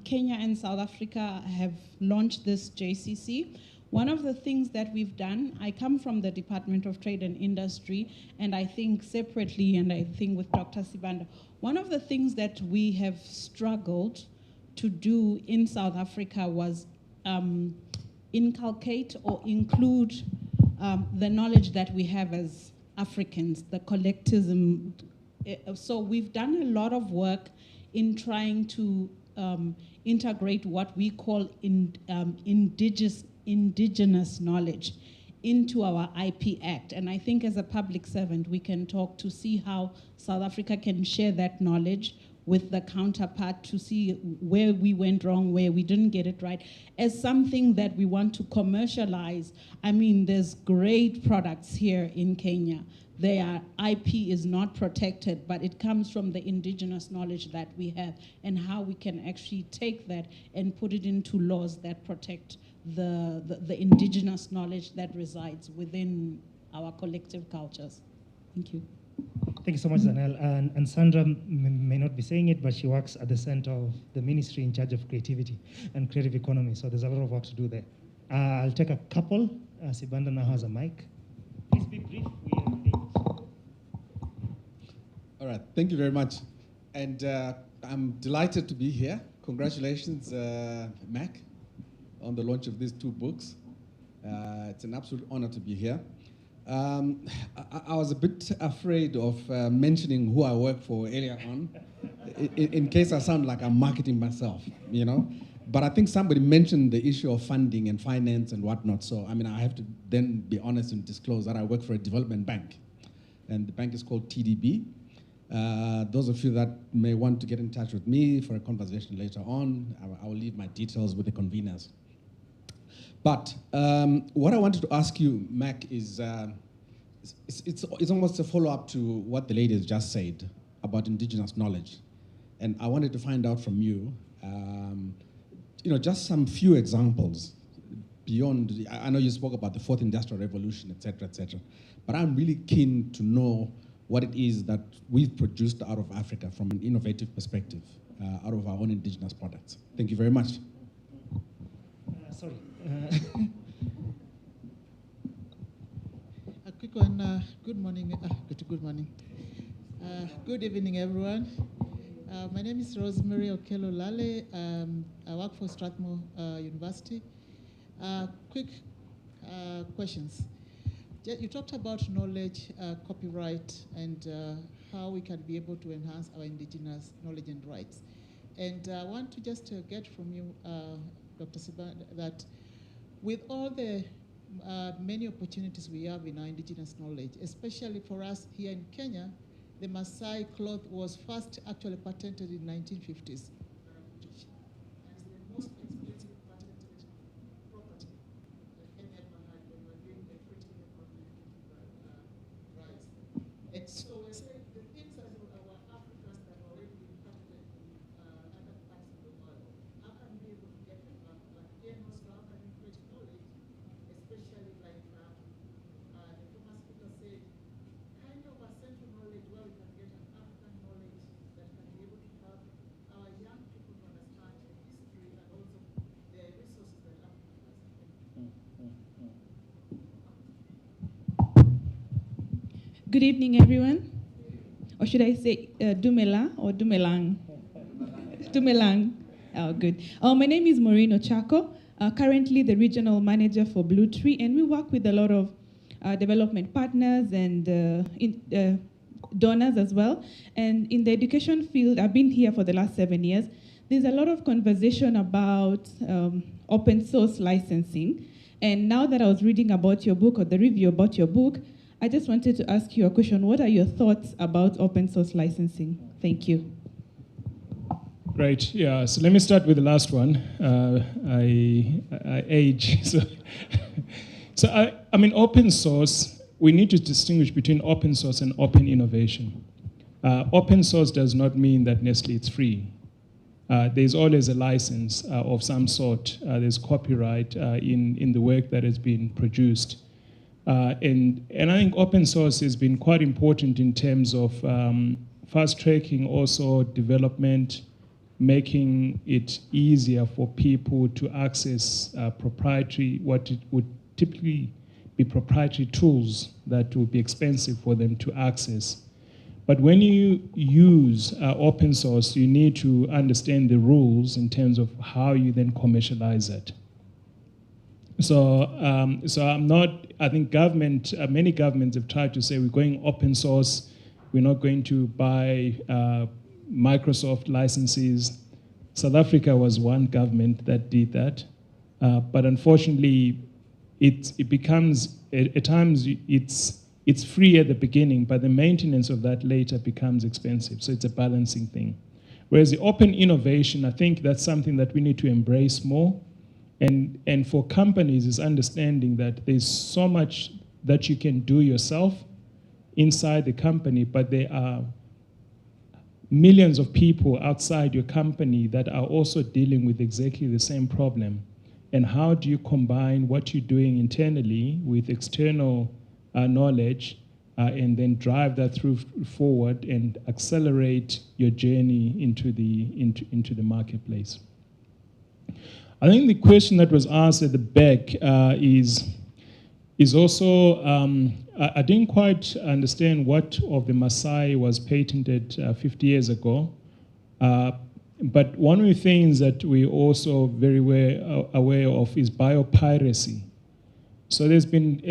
Kenya and South Africa have launched this JCC. One of the things that we've done, I come from the Department of Trade and Industry, and I think separately, and I think with Dr. Sibanda, one of the things that we have struggled to do in South Africa was inculcate or include the knowledge that we have as Africans, the collectivism. So we've done a lot of work in trying to integrate what we call indigenous knowledge into our IP Act. And I think as a public servant, we can talk to see how South Africa can share that knowledge with the counterpart to see where we went wrong, where we didn't get it right, as something that we want to commercialize. I mean, there's great products here in Kenya. Their IP is not protected, but it comes from the indigenous knowledge that we have and how we can actually take that and put it into laws that protect the indigenous knowledge that resides within our collective cultures. Thank you. Thank you so much, Zanel. And Sandra may not be saying it, but she works at the center of the ministry in charge of creativity and creative economy. So there's a lot of work to do there. I'll take a couple. Sibanda now has a mic. Please be brief. All right, thank you very much. And I'm delighted to be here. Congratulations, Mac, on the launch of these 2 books. It's an absolute honor to be here. I was a bit afraid of mentioning who I work for earlier on, in case I sound like I'm marketing myself, you know. But I think somebody mentioned the issue of funding and finance and whatnot. So, I mean, I have to then be honest and disclose that I work for a development bank. And the bank is called TDB. Those of you that may want to get in touch with me for a conversation later on, I will leave my details with the conveners. But what I wanted to ask you, Mac, is it's almost a follow-up to what the lady has just said about indigenous knowledge. And I wanted to find out from you, you know, just some few examples beyond, I know you spoke about the 4th Industrial Revolution, et cetera, but I'm really keen to know what it is that we've produced out of Africa from an innovative perspective, out of our own indigenous products. Thank you very much. Sorry. A quick one. Good morning. Good morning. Good evening, everyone. My name is Rosemary Okello Lale. I work for Strathmore University. Quick questions. You talked about knowledge, copyright, and how we can be able to enhance our indigenous knowledge and rights. And I want to just get from you, Dr. Sibanda, that with all the many opportunities we have in our indigenous knowledge, especially for us here in Kenya, the Maasai cloth was first actually patented in 1950s. And so we're saying the things that our Africans that are already been patented in other parts of the world, how can we be able to get them back? Again, also, how can we create knowledge, especially like the former speaker said, kind of a central knowledge where we can get an African knowledge that can be able to help our young people to understand the history and also the resources that Africa has. Good evening, everyone. Or should I say Dumela or Dumelang? Dumelang. Oh, good. My name is Maureen Ochako, currently the regional manager for Blue Tree, and we work with a lot of development partners and donors as well. And in the education field, I've been here for the last 7 years. There's a lot of conversation about open source licensing. And now that I was reading about your book, or the review about your book, I just wanted to ask you a question. What are your thoughts about open source licensing? Thank you. Right, yeah, so let me start with the last one. I age, so I mean, open source, we need to distinguish between open source and open innovation. Open source does not mean that necessarily it's free. There's always a license of some sort. There's copyright in the work that has been produced. And I think open source has been quite important in terms of fast-tracking also development, making it easier for people to access proprietary, what would typically be proprietary tools that would be expensive for them to access. But when you use open source, you need to understand the rules in terms of how you then commercialize it. So I'm not, I think many governments have tried to say we're going open source, we're not going to buy Microsoft licenses. South Africa was one government that did that. But unfortunately, it becomes, at times, it's free at the beginning, but the maintenance of that later becomes expensive. So it's a balancing thing. Whereas the open innovation, I think that's something that we need to embrace more. And for companies, is understanding that there's so much that you can do yourself inside the company, but there are millions of people outside your company that are also dealing with exactly the same problem. And how do you combine what you're doing internally with external knowledge and then drive that forward and accelerate your journey into the marketplace? I think the question that was asked at the back is also, I didn't quite understand what of the Maasai was patented 50 years ago. But one of the things that we're also very aware of is biopiracy. So there's been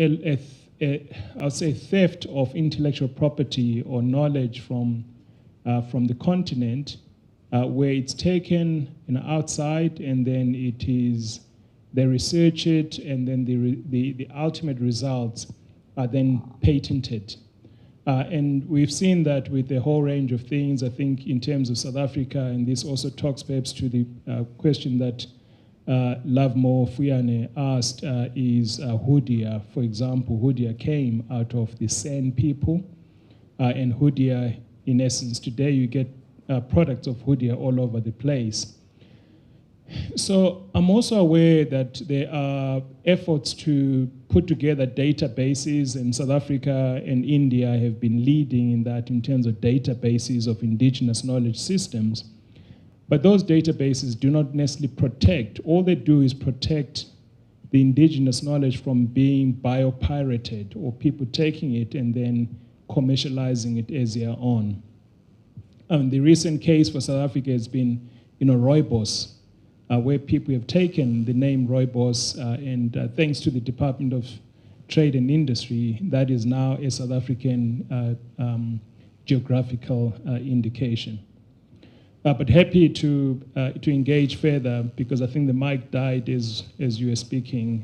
I would say theft of intellectual property or knowledge from the continent, where it's taken outside and then they research it, and then the ultimate results are then patented. And we've seen that with a whole range of things. I think in terms of South Africa, and this also talks perhaps to the question that Lovemore Fuyane asked, is Hoodia. For example, Hoodia came out of the San people, and Hoodia, in essence, today you get products of Hoodia all over the place. So I'm also aware that there are efforts to put together databases, and South Africa and India have been leading in that in terms of databases of indigenous knowledge systems. But those databases do not necessarily protect. All they do is protect the indigenous knowledge from being biopirated or people taking it and then commercializing it as their own. The recent case for South Africa has been, Rooibos, where people have taken the name Rooibos, and thanks to the Department of Trade and Industry, that is now a South African geographical indication. But happy to engage further, because I think the mic died as you were speaking,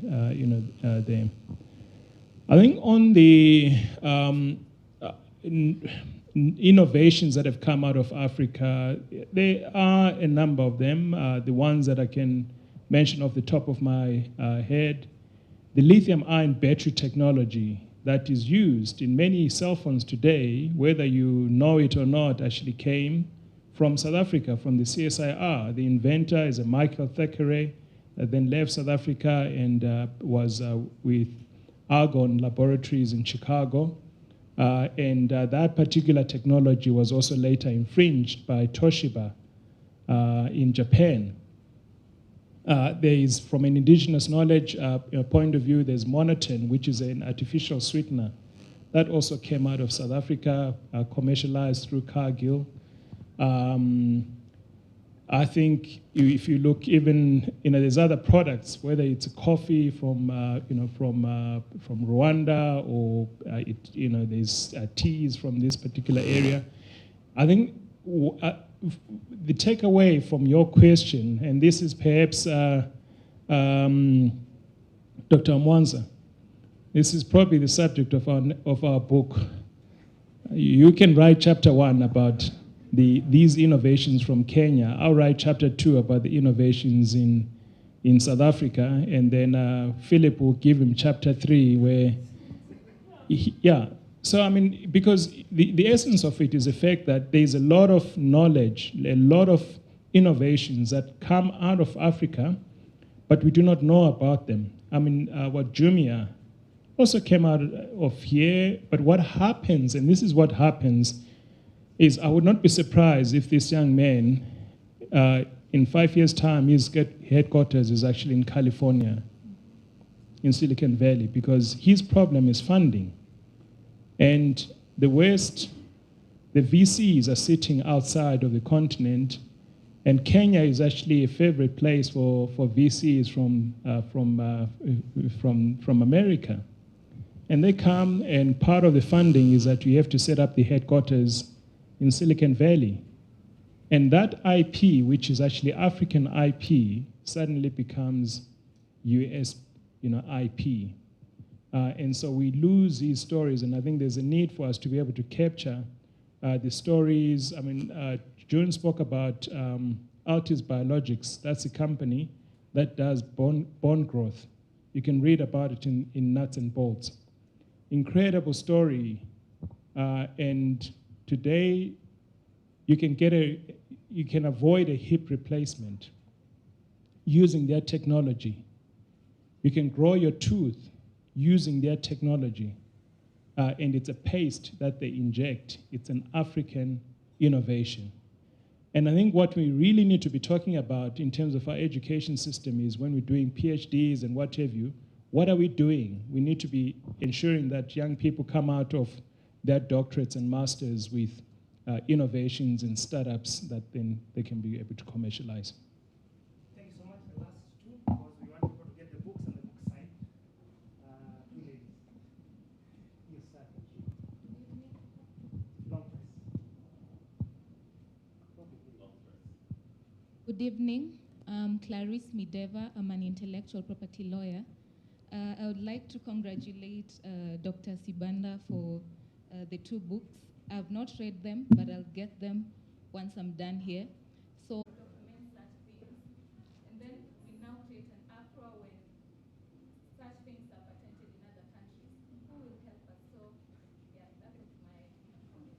there. I think on the innovations that have come out of Africa, there are a number of them. The ones that I can mention off the top of my head, the lithium-ion battery technology that is used in many cell phones today, whether you know it or not, actually came from South Africa, from the CSIR. The inventor is a Michael Thackeray, that then left South Africa and was with Argonne Laboratories in Chicago. And that particular technology was also later infringed by Toshiba in Japan. There is, from an indigenous knowledge point of view, there's monotone, which is an artificial sweetener. That also came out of South Africa, commercialized through Cargill. I think if you look even, there's other products, whether it's coffee from Rwanda, or there's teas from this particular area. I think the takeaway from your question, and this is perhaps Dr. Mwanza, this is probably the subject of our book. You can write chapter 1 about these innovations from Kenya. I'll write chapter 2 about the innovations in South Africa, and then Philip will give him chapter 3 where, So, I mean, because the essence of it is the fact that there's a lot of knowledge, a lot of innovations that come out of Africa, but we do not know about them. I mean, what Jumia also came out of here, but what happens, and this is what happens, is I would not be surprised if this young man, in 5 years' time, his headquarters is actually in California, in Silicon Valley, because his problem is funding. And the West, the VCs are sitting outside of the continent, and Kenya is actually a favorite place for VCs from America. And they come, and part of the funding is that you have to set up the headquarters in Silicon Valley. And that IP, which is actually African IP, suddenly becomes US IP. And so we lose these stories, and I think there's a need for us to be able to capture the stories. I mean, June spoke about Altis Biologics. That's a company that does bone growth. You can read about it in Nuts and Bolts. Incredible story. And today, you can avoid a hip replacement using their technology. You can grow your tooth using their technology. And it's a paste that they inject. It's an African innovation. And I think what we really need to be talking about in terms of our education system is when we're doing PhDs and what have you, what are we doing? We need to be ensuring that young people come out of their doctorates and masters with innovations and startups that then they can be able to commercialize. Thank you so much. The last two, because we want people to get the books and the book signed. Two ladies. Yes, sir. Long press. Good evening. I'm Clarice Mideva. I'm an intellectual property lawyer. I would like to congratulate Dr. Sibanda for the two books. I've not read them, but I'll get them once I'm done here. So document such things, and then we now create an APRA when such things are patented in other countries. Who will help us? So, yeah, that is my comment.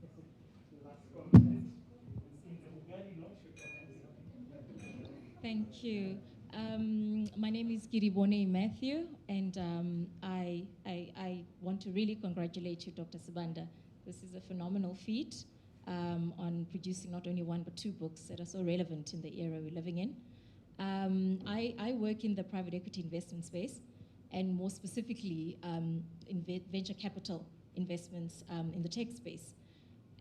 Thank you. My name is Kiribone Matthew, and I want to really congratulate you, Dr. Sibanda. This is a phenomenal feat on producing not only one but two books that are so relevant in the era we're living in. I work in the private equity investment space, and more specifically in venture capital investments in the tech space.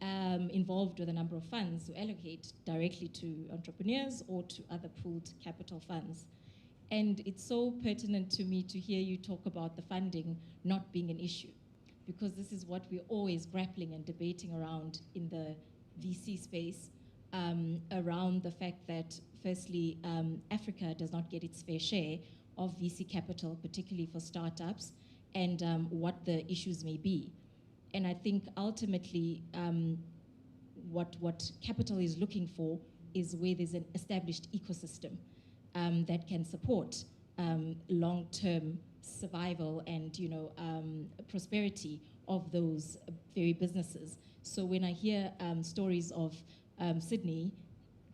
Involved with a number of funds who allocate directly to entrepreneurs or to other pooled capital funds. And it's so pertinent to me to hear you talk about the funding not being an issue, because this is what we're always grappling and debating around in the VC space, around the fact that, firstly, Africa does not get its fair share of VC capital, particularly for startups, and what the issues may be. And I think ultimately what capital is looking for is where there's an established ecosystem that can support long-term survival and prosperity of those very businesses. So when I hear stories of Sydney,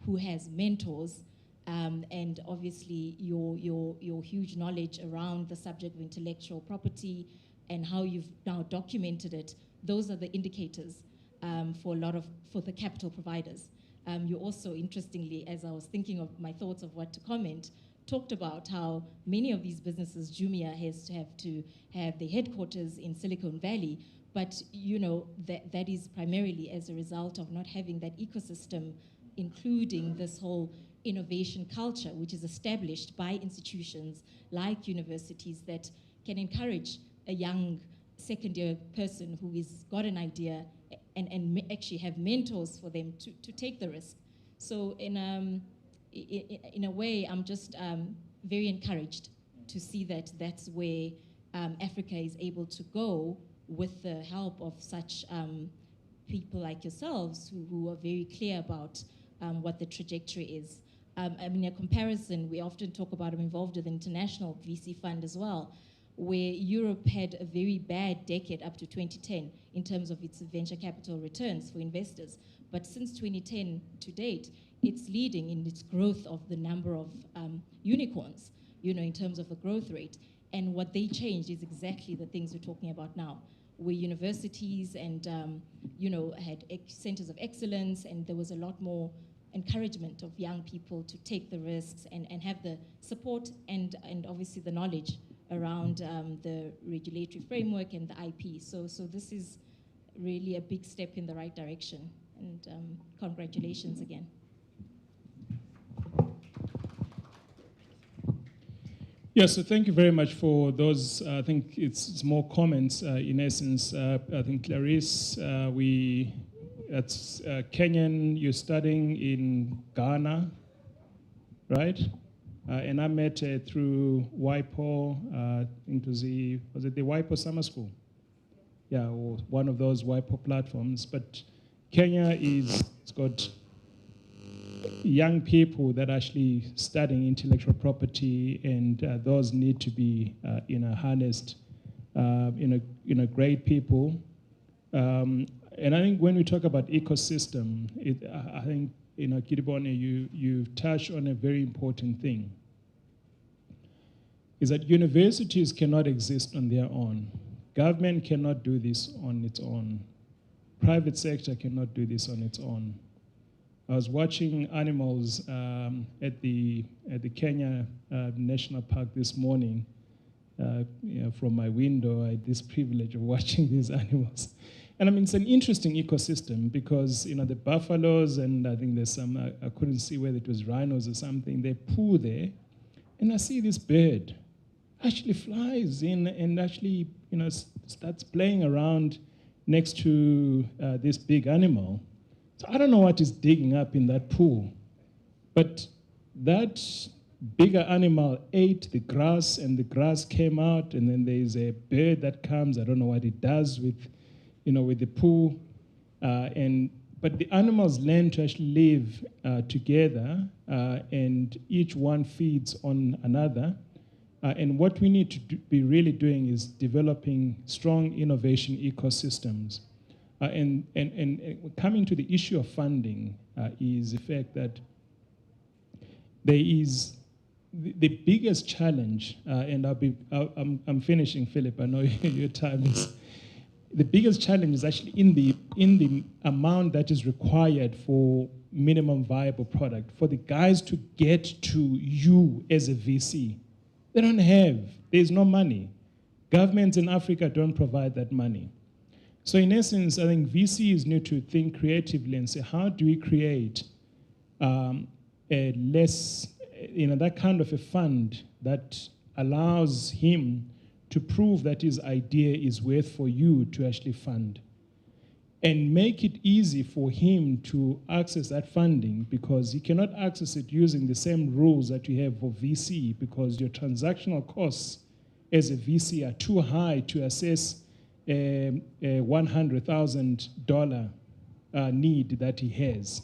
who has mentors, and obviously your huge knowledge around the subject of intellectual property and how you've now documented it, those are the indicators for the capital providers. You also, interestingly, as I was thinking of my thoughts of what to comment, talked about how many of these businesses, Jumia has to have the headquarters in Silicon Valley, but that is primarily as a result of not having that ecosystem, including this whole innovation culture, which is established by institutions like universities that can encourage a young second-year person who has got an idea and actually have mentors for them to take the risk. So in a way, I'm just very encouraged to see that that's where Africa is able to go with the help of such people like yourselves who are very clear about what the trajectory is. I mean, a comparison, we often talk about, I'm involved with an international VC fund as well, where Europe had a very bad decade up to 2010 in terms of its venture capital returns for investors. But since 2010 to date, it's leading in its growth of the number of unicorns, in terms of the growth rate. And what they changed is exactly the things we're talking about now, where universities and had centers of excellence, and there was a lot more encouragement of young people to take the risks and have the support and obviously the knowledge around the regulatory framework and the IP. So this is really a big step in the right direction, and congratulations again. Yeah, so thank you very much for those. I think it's more comments in essence. I think Clarice, that's Kenyan, you're studying in Ghana, right? And I met through WIPO, was it the WIPO Summer School? Yeah, or one of those WIPO platforms. But Kenya it's got young people that are actually studying intellectual property, and those need to be harnessed, great people. And I think when we talk about ecosystem, I think, Kiribone, you've touched on a very important thing, is that universities cannot exist on their own. Government cannot do this on its own. Private sector cannot do this on its own. I was watching animals at the Kenya National Park this morning. From my window, I had this privilege of watching these animals. And I mean, it's an interesting ecosystem because, the buffaloes, and I think there's some, I couldn't see whether it was rhinos or something, they poo there. And I see this bird actually flies in and actually, starts playing around next to this big animal. So I don't know what is digging up in that pool, but that bigger animal ate the grass, and the grass came out, and then there's a bird that comes. I don't know what it does with the pool, but the animals learn to actually live together, and each one feeds on another. And what we need to be really doing is developing strong innovation ecosystems. And coming to the issue of funding is the fact that there is the biggest challenge, and I'm finishing, Philip, I know your time is, the biggest challenge is actually in the amount that is required for minimum viable product, for the guys to get to you as a VC. They don't have, there's no money. Governments in Africa don't provide that money. So in essence, I think VCs need to think creatively and say, how do we create a less, that kind of a fund that allows him to prove that his idea is worth for you to actually fund, and make it easy for him to access that funding, because he cannot access it using the same rules that you have for VC, because your transactional costs as a VC are too high to assess a $100,000 need that he has.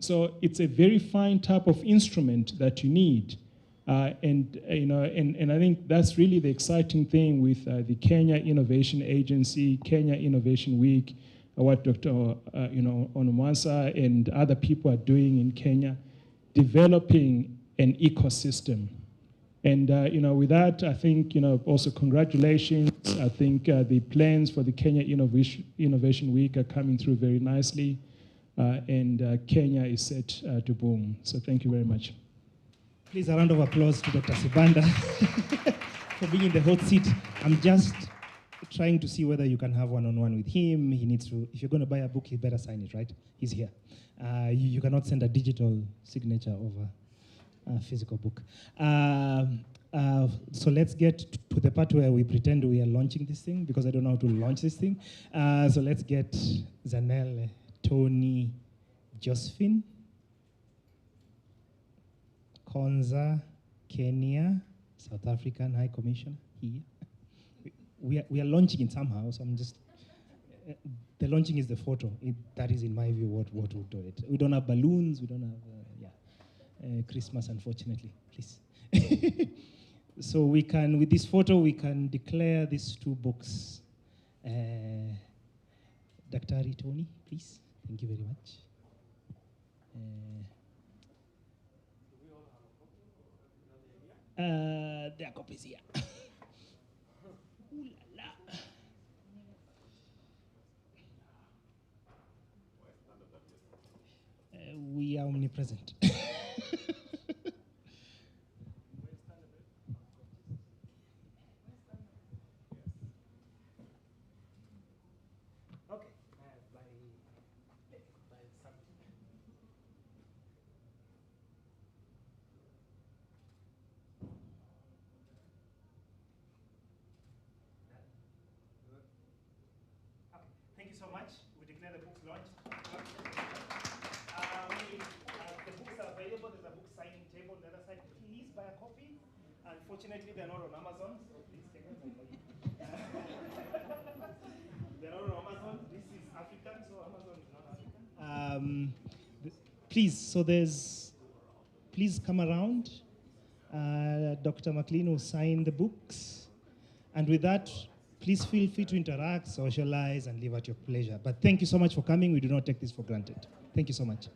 So it's a very fine type of instrument that you need. And I think that's really the exciting thing with the Kenya Innovation Agency, Kenya Innovation Week, what Dr. Onumwasa and other people are doing in Kenya, developing an ecosystem. And with that, I think also congratulations. I think the plans for the Kenya Innovation Week are coming through very nicely, and Kenya is set to boom. So thank you very much. Please, a round of applause to Dr. Sibanda for being in the hot seat. I'm just trying to see whether you can have one-on-one with him. He needs to, if you're going to buy a book, he better sign it, right? He's here. You cannot send a digital signature over a physical book. So let's get to the part where we pretend we are launching this thing, because I don't know how to launch this thing. So let's get Zanelle, Tony, Josephine, Konza, Kenya, South African High Commissioner here. We are launching it somehow, so I'm just, the launching is the photo. That is, in my view, what will do it. We don't have balloons, we don't have, Christmas, unfortunately, please. So we can, with this photo, we can declare these two books. Dr. Tony, please. Thank you very much. There are copies here. Ooh la la. We are omnipresent. Thank you so much. We declare the books launched. The books are available. There's a book signing table on the other side. Please Unfortunately, they're not on Amazon, so please take them. They're not on Amazon. This is African, so Amazon is not African. Please, so please come around. Dr. McLean will sign the books. And with that, please feel free to interact, socialize, and live at your pleasure. But thank you so much for coming. We do not take this for granted. Thank you so much.